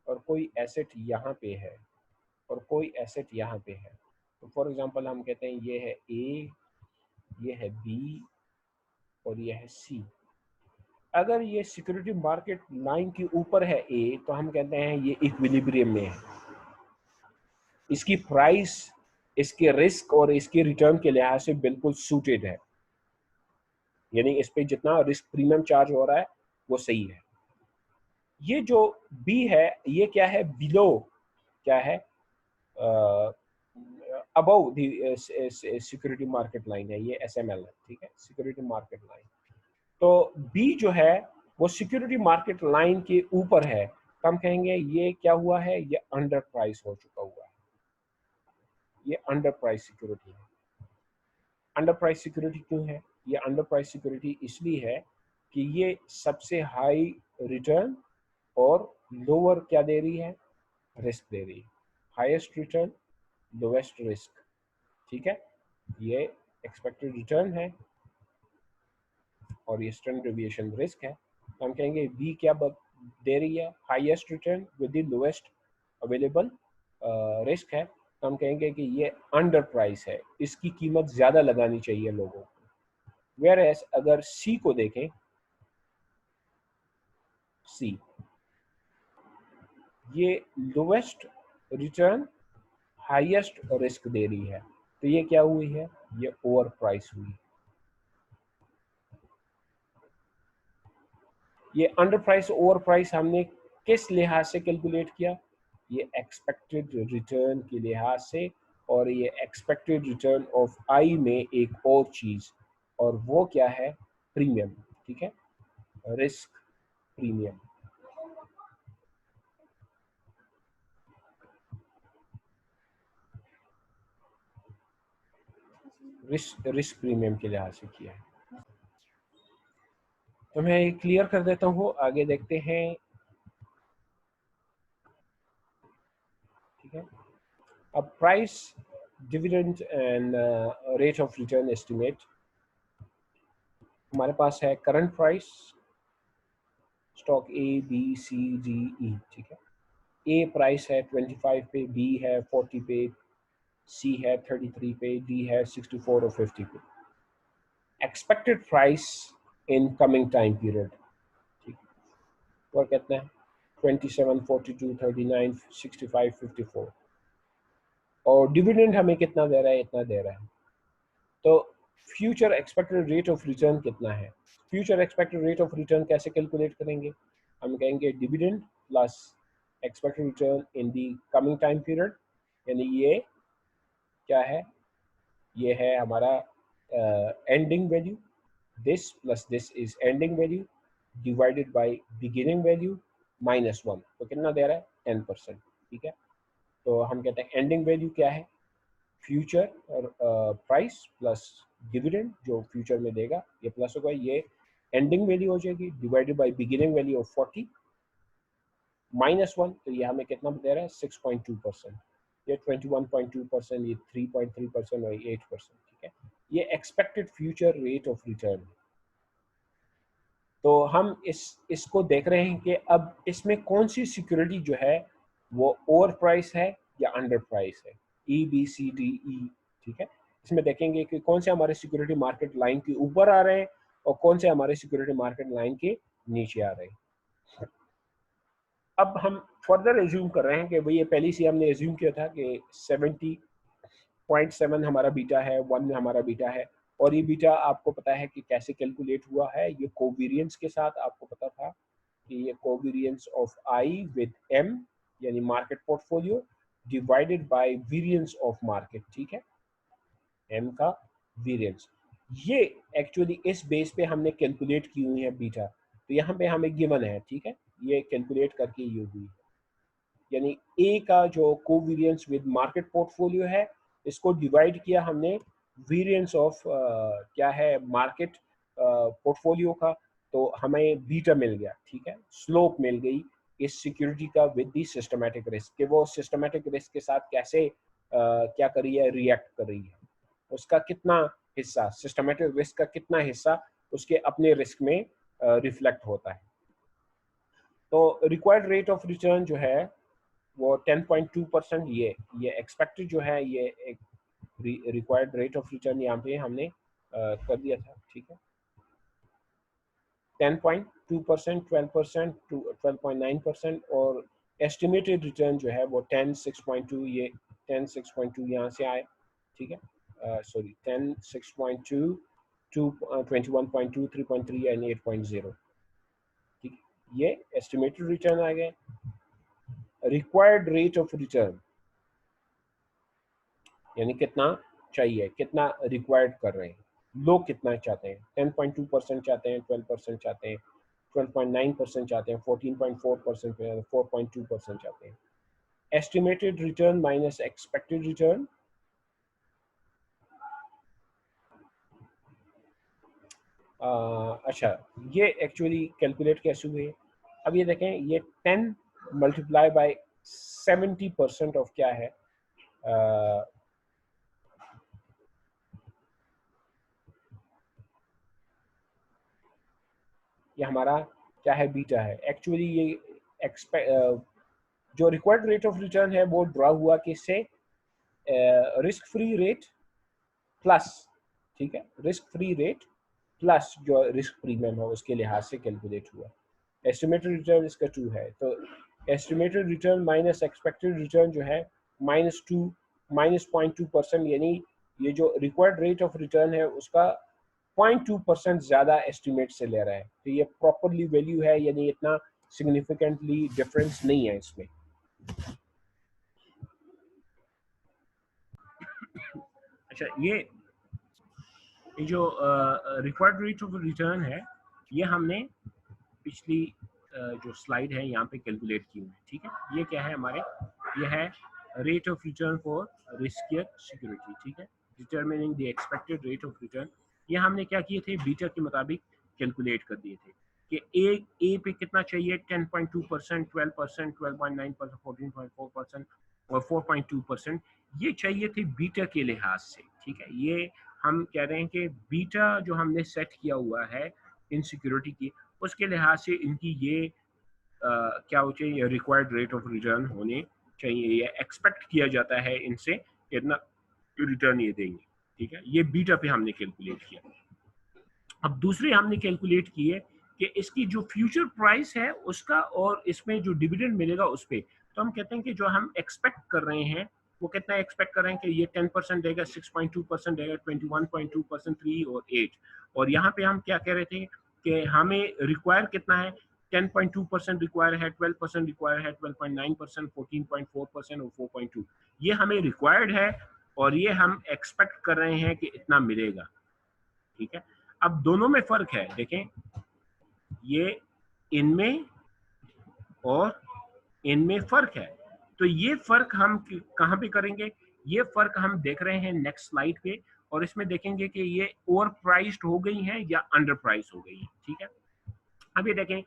और कोई एसेट यहाँ पे है और कोई एसेट यहाँ पे है, तो फॉर एग्जांपल हम कहते हैं ये है ए, ये है बी और ये है सी। अगर ये सिक्योरिटी मार्केट लाइन के ऊपर है ए, तो हम कहते हैं ये इक्विलिब्रियम में है, इसकी प्राइस इसके रिस्क और इसके रिटर्न के लिहाज से बिल्कुल सूटेड है, यानी इस पे जितना रिस्क प्रीमियम चार्ज हो रहा है वो सही है। ये जो बी है ये क्या है, बिलो क्या है, above the security market line है, ये एसएमएल है। ठीक है, सिक्योरिटी मार्केट लाइन। तो बी जो है वो सिक्योरिटी मार्केट लाइन के ऊपर है, तो हम कहेंगे ये क्या हुआ है, ये अंडर प्राइस हो चुका हुआ है, ये अंडर प्राइस सिक्योरिटी है। अंडर प्राइस सिक्योरिटी क्यों है? ये अंडर प्राइस सिक्योरिटी इसलिए है कि ये सबसे हाई रिटर्न और लोअर क्या दे रही है, रिस्क दे रही है। Highest return, lowest risk. ठीक है, ये एक्सपेक्टेड रिटर्न है और ये स्टैंडर्ड डेविएशन रिस्क है। तो हम कहेंगे बी क्या दे रही है, highest return with the lowest available risk है, तो हम कहेंगे कि ये अंडर प्राइस है, इसकी कीमत ज्यादा लगानी चाहिए लोगों को। वेयर एज अगर सी को देखें, सी ये lowest return highest risk they रही है, तो ये क्या हुई है, ये ओवर प्राइस हुई। ये अंडर प्राइस ओवर प्राइस हमने किस लिहाज से कैलकुलेट किया, ये एक्सपेक्टेड रिटर्न के लिहाज से और ये एक्सपेक्टेड रिटर्न ऑफ आई में एक और चीज़, और वो क्या है? प्रीमियम। ठीक है, रिस्क प्रीमियम। रिस्क प्रीमियम के लिहाज से किया है। तो मैं ये क्लियर कर देता हूँ, आगे देखते हैं। ठीक है, अब price, dividend and rate of return estimate. हमारे पास है current price, stock A B C D E. ठीक है, ए प्राइस है 25 पे, बी है 40 पे, सी है 33 पे, डी है 64 और 50 पे। Expected price in coming time period, ठीक, और कितना है? 27, 42, 39, 65, 54। और डिविडेंड हमें कितना दे रहा है? इतना दे रहा है। तो future expected rate of return कितना है? Future expected rate of return कैसे कैलकुलेट करेंगे? हम कहेंगे डिविडेंड प्लस एक्सपेक्टेड रिटर्न इन दी कमिंग टाइम पीरियड, यानी ये क्या है? ये है हमारा ending value. This plus this is ending value divided by beginning value minus 1। तो कितना दे रहा है? 10%। ठीक है, तो हम कहते हैं एंडिंग वैल्यू क्या है? फ्यूचर और प्राइस प्लस डिविडेंड जो फ्यूचर में देगा, ये प्लस होगा, ये एंडिंग वैल्यू हो जाएगी divided by beginning value of 40 minus 1। तो ये हमें कितना दे रहा है? 6.2%। ये 21.2%, ये 3.3% और ये 8%। ठीक है, ये expected future rate of return. तो हम इसको देख रहे हैं कि अब इसमें कौन सी सिक्योरिटी जो है वो ओवर प्राइस है या अंडर प्राइस है, E B C D E. ठीक है, इसमें देखेंगे कि कौन से हमारे सिक्योरिटी मार्केट लाइन के ऊपर आ रहे हैं और कौन से हमारे सिक्योरिटी मार्केट लाइन के नीचे आ रहे हैं। अब हम फर्दर एज्यूम कर रहे हैं कि भाई ये पहले से हमने एज्यूम किया था कि 70.7 हमारा बीटा है, 1 हमारा बीटा है। और ये बीटा आपको पता है कि कैसे कैलकुलेट हुआ है? ये कोवेरियंस के साथ आपको पता था कि ये covariance of I with M, यानी market portfolio divided by variance of market. ठीक है, एम का वेरिएंस, ये एक्चुअली इस बेस पे हमने कैलकुलेट की हुई है बीटा। तो यहाँ पे हमें गिवन है, ठीक है, ये कैलकुलेट करके ये हुई है। यानी ए का जो कोवेरियंस विद मार्केट पोर्टफोलियो है, इसको डिवाइड किया हमने वेरिएंस ऑफ क्या है? मार्केट पोर्टफोलियो का। तो हमें बीटा मिल गया। ठीक है, स्लोप मिल गई इस सिक्योरिटी का विद दी सिस्टमैटिक रिस्क, कि वो सिस्टमैटिक रिस्क के साथ कैसे क्या कर रही है? रिएक्ट कर रही है। उसका कितना हिस्सा, सिस्टमैटिक रिस्क का कितना हिस्सा उसके अपने रिस्क में रिफ्लेक्ट होता है। तो रिक्वायर्ड रेट ऑफ रिटर्न जो है वो 10.2%। ये एक्सपेक्टेड जो है, ये एक रिक्वायर्ड रेट ऑफ रिटर्न यहाँ पे हमने कर दिया था। ठीक है, 10.2%, 12%, 12.9%। और एस्टिमेटेड रिटर्न जो है वो 10, 6.2, ये 10, 6.2 यहाँ से आए। ठीक है, सॉरी, 10, 6.2, 21.2, 3.3 एंड 8.0। ठीक है, ये एस्टिमेटेड रिटर्न आ गए। रिक्वायर्ड रेट ऑफ रिटर्न यानी कितना चाहिए, कितना रिक्वायर्ड कर रहे हैं, लोग कितना चाहते हैं? 10.2% चाहते हैं, 12% चाहते हैं, 12.9% चाहते हैं, 14.4%, 4.2% चाहते हैं। Estimated return minus expected return, अच्छा, ये एक्चुअली कैलकुलेट कैसे हुए? अब ये देखें, ये 10 मल्टीप्लाई बाय 70% ऑफ क्या है? ये हमारा क्या है? बीटा है। एक्चुअली ये जो रिक्वायर्ड रेट ऑफ रिटर्न है वो ड्रॉ हुआ किससे? रिस्क फ्री रेट प्लस, ठीक है, रिस्क फ्री रेट प्लस जो रिस्क प्रीमियम है उसके लिहाज से कैलकुलेट हुआ। एस्टिमेटेड रिटर्न इसका 2 है, तो estimated return minus expected return जो है -2, -0.2%। यानी ये जो रिक्वायर्ड रेट ऑफ रिटर्न है उसका 0.2% ज़्यादा एस्टिमेट से ले रहा है। तो ये प्रॉपरली वैल्यू है, यानी इतना सिग्निफिकेंटली डिफरेंस नहीं है इसमें। अच्छा, ये जो रिक्वायर्ड रेट ऑफ रिटर्न है, ये हमने पिछली जो स्लाइड है यहाँ पे कैलकुलेट की हुई है, ठीक है। ये क्या है हमारे, ये है rate of return for riskier security, ठीक है, determining the expected rate of return. ये हमने क्या किए थे, बीटा के मुताबिक कैलकुलेट कर दिए थे कि ए पे कितना चाहिए, 10.2%, 12%, 12.9%, 14.4% और 4.2%, ये चाहिए थे बीटा के लिहाज से, ठीक है। ये हम कह रहे हैं कि बीटा जो हमने सेट किया हुआ है इन सिक्योरिटी की, उसके लिहाज से इनकी ये क्या हो चाहिए, रिक्वायर्ड रेट ऑफ रिटर्न होने चाहिए, या एक्सपेक्ट किया जाता है इनसे इतना रिटर्न ये देंगे, ठीक है। ये बीटा पे हमने कैलकुलेट किया। अब दूसरे हमने कैलकुलेट किए कि इसकी जो फ्यूचर प्राइस है उसका और इसमें जो डिविडेंड मिलेगा उस पर, तो हम कहते हैं कि जो हम एक्सपेक्ट कर रहे हैं वो कितना एक्सपेक्ट कर रहे हैं कि ये 10% देगा, 6.2% देगा, 21.2%, 3 और 8। और यहाँ पे हम क्या कह रहे थे कि हमें रिक्वायर कितना है, 10.2% रिक्वायर है, 12% रिक्वायर है, 12.9%, 14.4% और 4.2, ये हमें रिक्वायर्ड है और ये हम एक्सपेक्ट कर रहे हैं कि इतना मिलेगा, ठीक है। अब दोनों में फर्क है, देखें, ये इनमें और इनमें फर्क है। तो ये फर्क हम कहाँ पे करेंगे, ये फर्क हम देख रहे हैं नेक्स्ट स्लाइड पे, और इसमें देखेंगे कि ये ओवर प्राइस्ड हो गई हैं या अंडर प्राइस हो गई हैं, ठीक है। अब ये देखें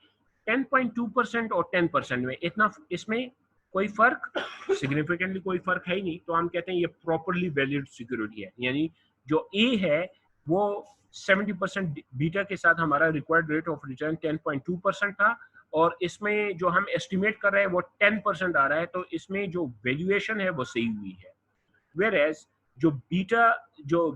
10.2% और 10% में इतना, इसमें कोई फर्क, सिग्निफिकेंटली कोई फर्क है ही नहीं, तो हम कहते हैं ये प्रॉपरली वैल्यूड सिक्योरिटी है। यानी जो ए है वो 70% बीटा के साथ हमारा रिक्वायर्ड रेट ऑफ रिटर्न 10.2% था, और इसमें जो हम एस्टिमेट कर रहे हैं वो 10% आ रहा है, तो इसमें जो वैल्यूएशन है वो सही हुई है। वेयर एज जो बीटा, जो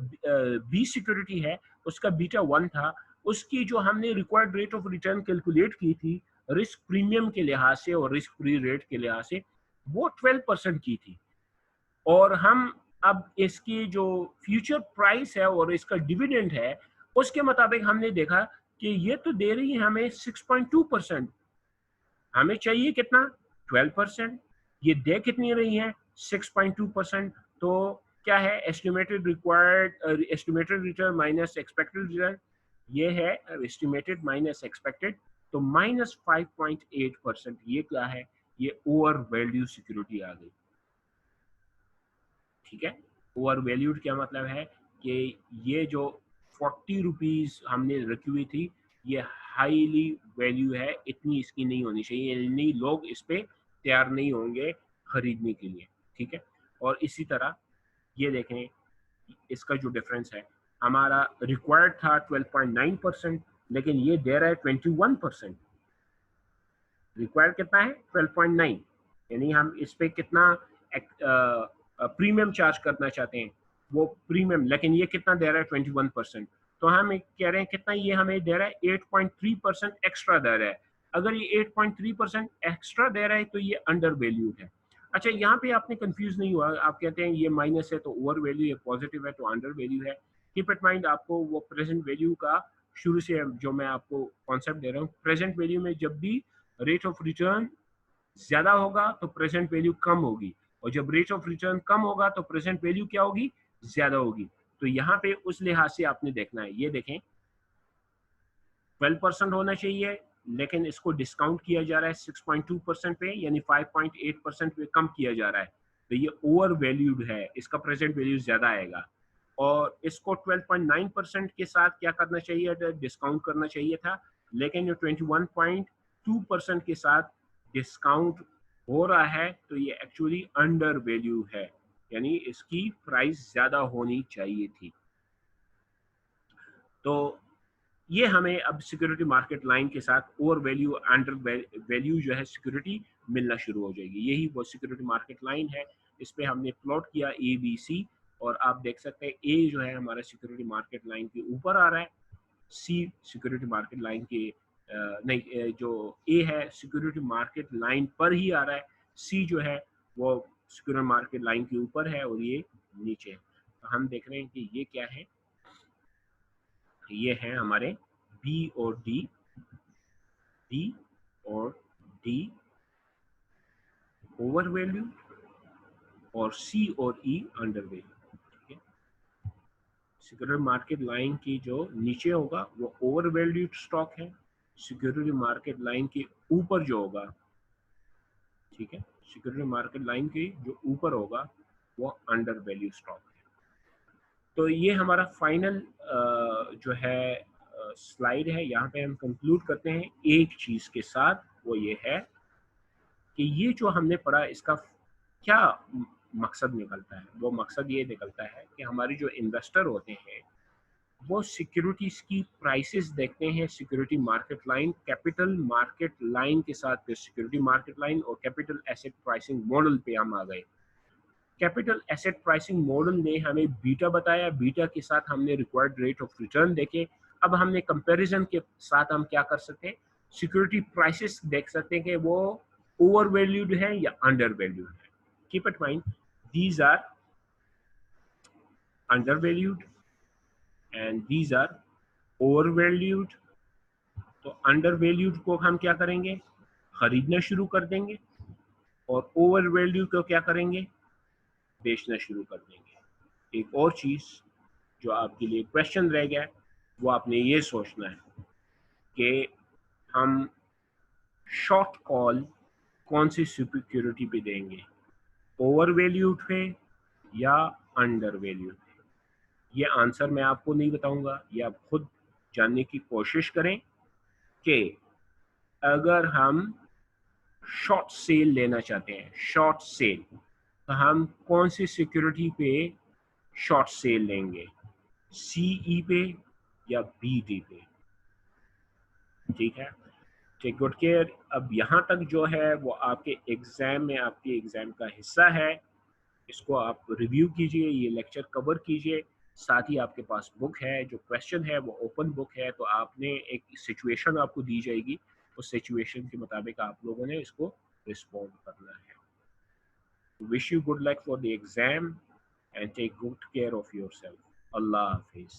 बी सिक्योरिटी है उसका बीटा 1 था, उसकी जो हमने required rate of return calculate की थी रिस्क प्रीमियम के लिहाज से और रिस्क फ्री रेट के लिहाज से, वो 12% की थी। और हम अब इसकी जो फ्यूचर प्राइस है और इसका डिविडेंड है उसके मुताबिक हमने देखा कि ये तो दे रही है हमें 6.2%, हमें चाहिए कितना, 12%, ये दे कितनी रही है, 6.2%। तो क्या है, estimated required, estimated return minus expected return, ये है एस्टिमेटेड माइनस एक्सपेक्टेड, तो -5.8%, ये क्या है, ये ओवर वैल्यू सिक्योरिटी आ गई, ठीक है। ओवर वैल्यूड क्या मतलब है कि ये जो 40 रुपीज हमने रखी हुई थी ये हाईली वैल्यू है, इतनी इसकी नहीं होनी चाहिए, नहीं लोग इस पे तैयार नहीं होंगे खरीदने के लिए, ठीक है। और इसी तरह ये देखें, इसका जो डिफरेंस है, हमारा रिक्वायर्ड था 12.9%, लेकिन ये दे रहा है 21%। रिक्वायर्ड कितना है, 12.9, यानी हम इस पे कितना प्रीमियम चार्ज करना चाहते हैं, वो प्रीमियम, लेकिन ये कितना दे रहा है, 21%। तो हम कह रहे हैं कितना, ये हमें दे रहा है 8.3% एक्स्ट्रा दे रहा है। अगर ये 8.3% एक्स्ट्रा दे रहा है तो ये अंडर वैल्यूड है। अच्छा, यहाँ पे आपने कंफ्यूज नहीं हुआ, आप कहते हैं ये माइनस है तो ओवर वैल्यू, ये पॉजिटिव है तो अंडर वैल्यू है। कीप इट माइंड, आपको वो प्रेजेंट वैल्यू का शुरू से जो मैं आपको कॉन्सेप्ट दे रहा हूँ, प्रेजेंट वैल्यू में जब भी रेट ऑफ रिटर्न ज्यादा होगा तो प्रेजेंट वैल्यू कम होगी, और जब रेट ऑफ रिटर्न कम होगा तो प्रेजेंट वैल्यू क्या होगी, ज्यादा होगी। तो यहाँ पे उस लिहाज से आपने देखना है, ये देखें 12% होना चाहिए, लेकिन इसको डिस्काउंट किया जा रहा है 6.2% पे, यानी 5.8% पे कम किया जा रहा है, तो ये ओवर वैल्यूड है, इसका प्रेजेंट वैल्यू ज्यादा आएगा। और इसको 12.9% के साथ क्या करना चाहिए, डिस्काउंट करना चाहिए था, लेकिन ये 21.2% के साथ डिस्काउंट हो रहा है, तो ये एक्चुअली अंडर वैल्यू है, यानी इसकी प्राइस ज्यादा होनी चाहिए थी। तो ये हमें अब सिक्योरिटी मार्केट लाइन के साथ ओवर वैल्यू अंडर वैल्यू जो है सिक्योरिटी मिलना शुरू हो जाएगी। यही वो सिक्योरिटी मार्केट लाइन है, इस पे हमने प्लॉट किया ए बी सी, और आप देख सकते हैं ए जो है हमारा सिक्योरिटी मार्केट लाइन के ऊपर आ रहा है, सी सिक्योरिटी मार्केट लाइन के नहीं, जो ए है सिक्योरिटी मार्केट लाइन पर ही आ रहा है, सी जो है वो सिक्योरिटी मार्केट लाइन के ऊपर है और ये नीचे है। तो हम देख रहे हैं कि ये क्या है, ये है हमारे बी और डी, बी और डी ओवर वैल्यू, और सी और ई अंडर वैल्यू, ठीक है। सिक्योरिटी मार्केट लाइन की जो नीचे होगा वो ओवर वैल्यूड स्टॉक है, सिक्योरिटी मार्केट लाइन के ऊपर जो होगा, ठीक है, सिक्योरिटी मार्केट लाइन के जो ऊपर होगा वो अंडर वैल्यू स्टॉक है। तो ये हमारा फाइनल जो है स्लाइड है, यहाँ पे हम कंक्लूड करते हैं एक चीज के साथ, वो ये है कि ये जो हमने पढ़ा इसका क्या मकसद निकलता है। वो मकसद ये निकलता है कि हमारे जो इन्वेस्टर होते हैं वो सिक्योरिटीज की प्राइसेस देखते हैं, security market line, capital market line के साथ, फिर सिक्योरिटी मार्केट लाइन और कैपिटल एसेट प्राइसिंग मॉडल पे हम आ गए। कैपिटल एसेट प्राइसिंग मॉडल ने हमें बीटा बताया, बीटा के साथ हमने रिक्वायर्ड रेट ऑफ रिटर्न देखे। अब हमने कंपैरिजन के साथ हम क्या कर सकते हैं, सिक्योरिटी प्राइसेस देख सकते हैं कि वो ओवर वैल्यूड है या अंडर वैल्यूड है। Keep it mind, these are undervalued and these are overvalued. तो अंडर वैल्यूड को हम क्या करेंगे, खरीदना शुरू कर देंगे, और ओवर वैल्यू को क्या करेंगे, बेचना शुरू कर देंगे। एक और चीज जो आपके लिए क्वेश्चन रह गया, वो आपने ये सोचना है कि हम शॉर्ट कॉल कौन सी सिक्योरिटी पे देंगे, ओवर वैल्यूड पे या अंडर वैल्यूड पे। ये आंसर मैं आपको नहीं बताऊंगा, ये आप खुद जानने की कोशिश करें कि अगर हम शॉर्ट सेल लेना चाहते हैं, शॉर्ट सेल, तो हम कौन सी सिक्योरिटी पे शॉर्ट सेल लेंगे, सीई पे या बीटी पे। ठीक है, टेक गुड केयर। अब यहाँ तक जो है वो आपके एग्जाम में, आपके एग्जाम का हिस्सा है, इसको आप रिव्यू कीजिए, ये लेक्चर कवर कीजिए। साथ ही आपके पास बुक है, जो क्वेश्चन है वो ओपन बुक है, तो आपने एक सिचुएशन आपको दी जाएगी, उस सिचुएशन के मुताबिक आप लोगों ने इसको रिस्पॉन्ड करना है। Wish you good luck for the exam and take good care of yourself. Allah Hafiz.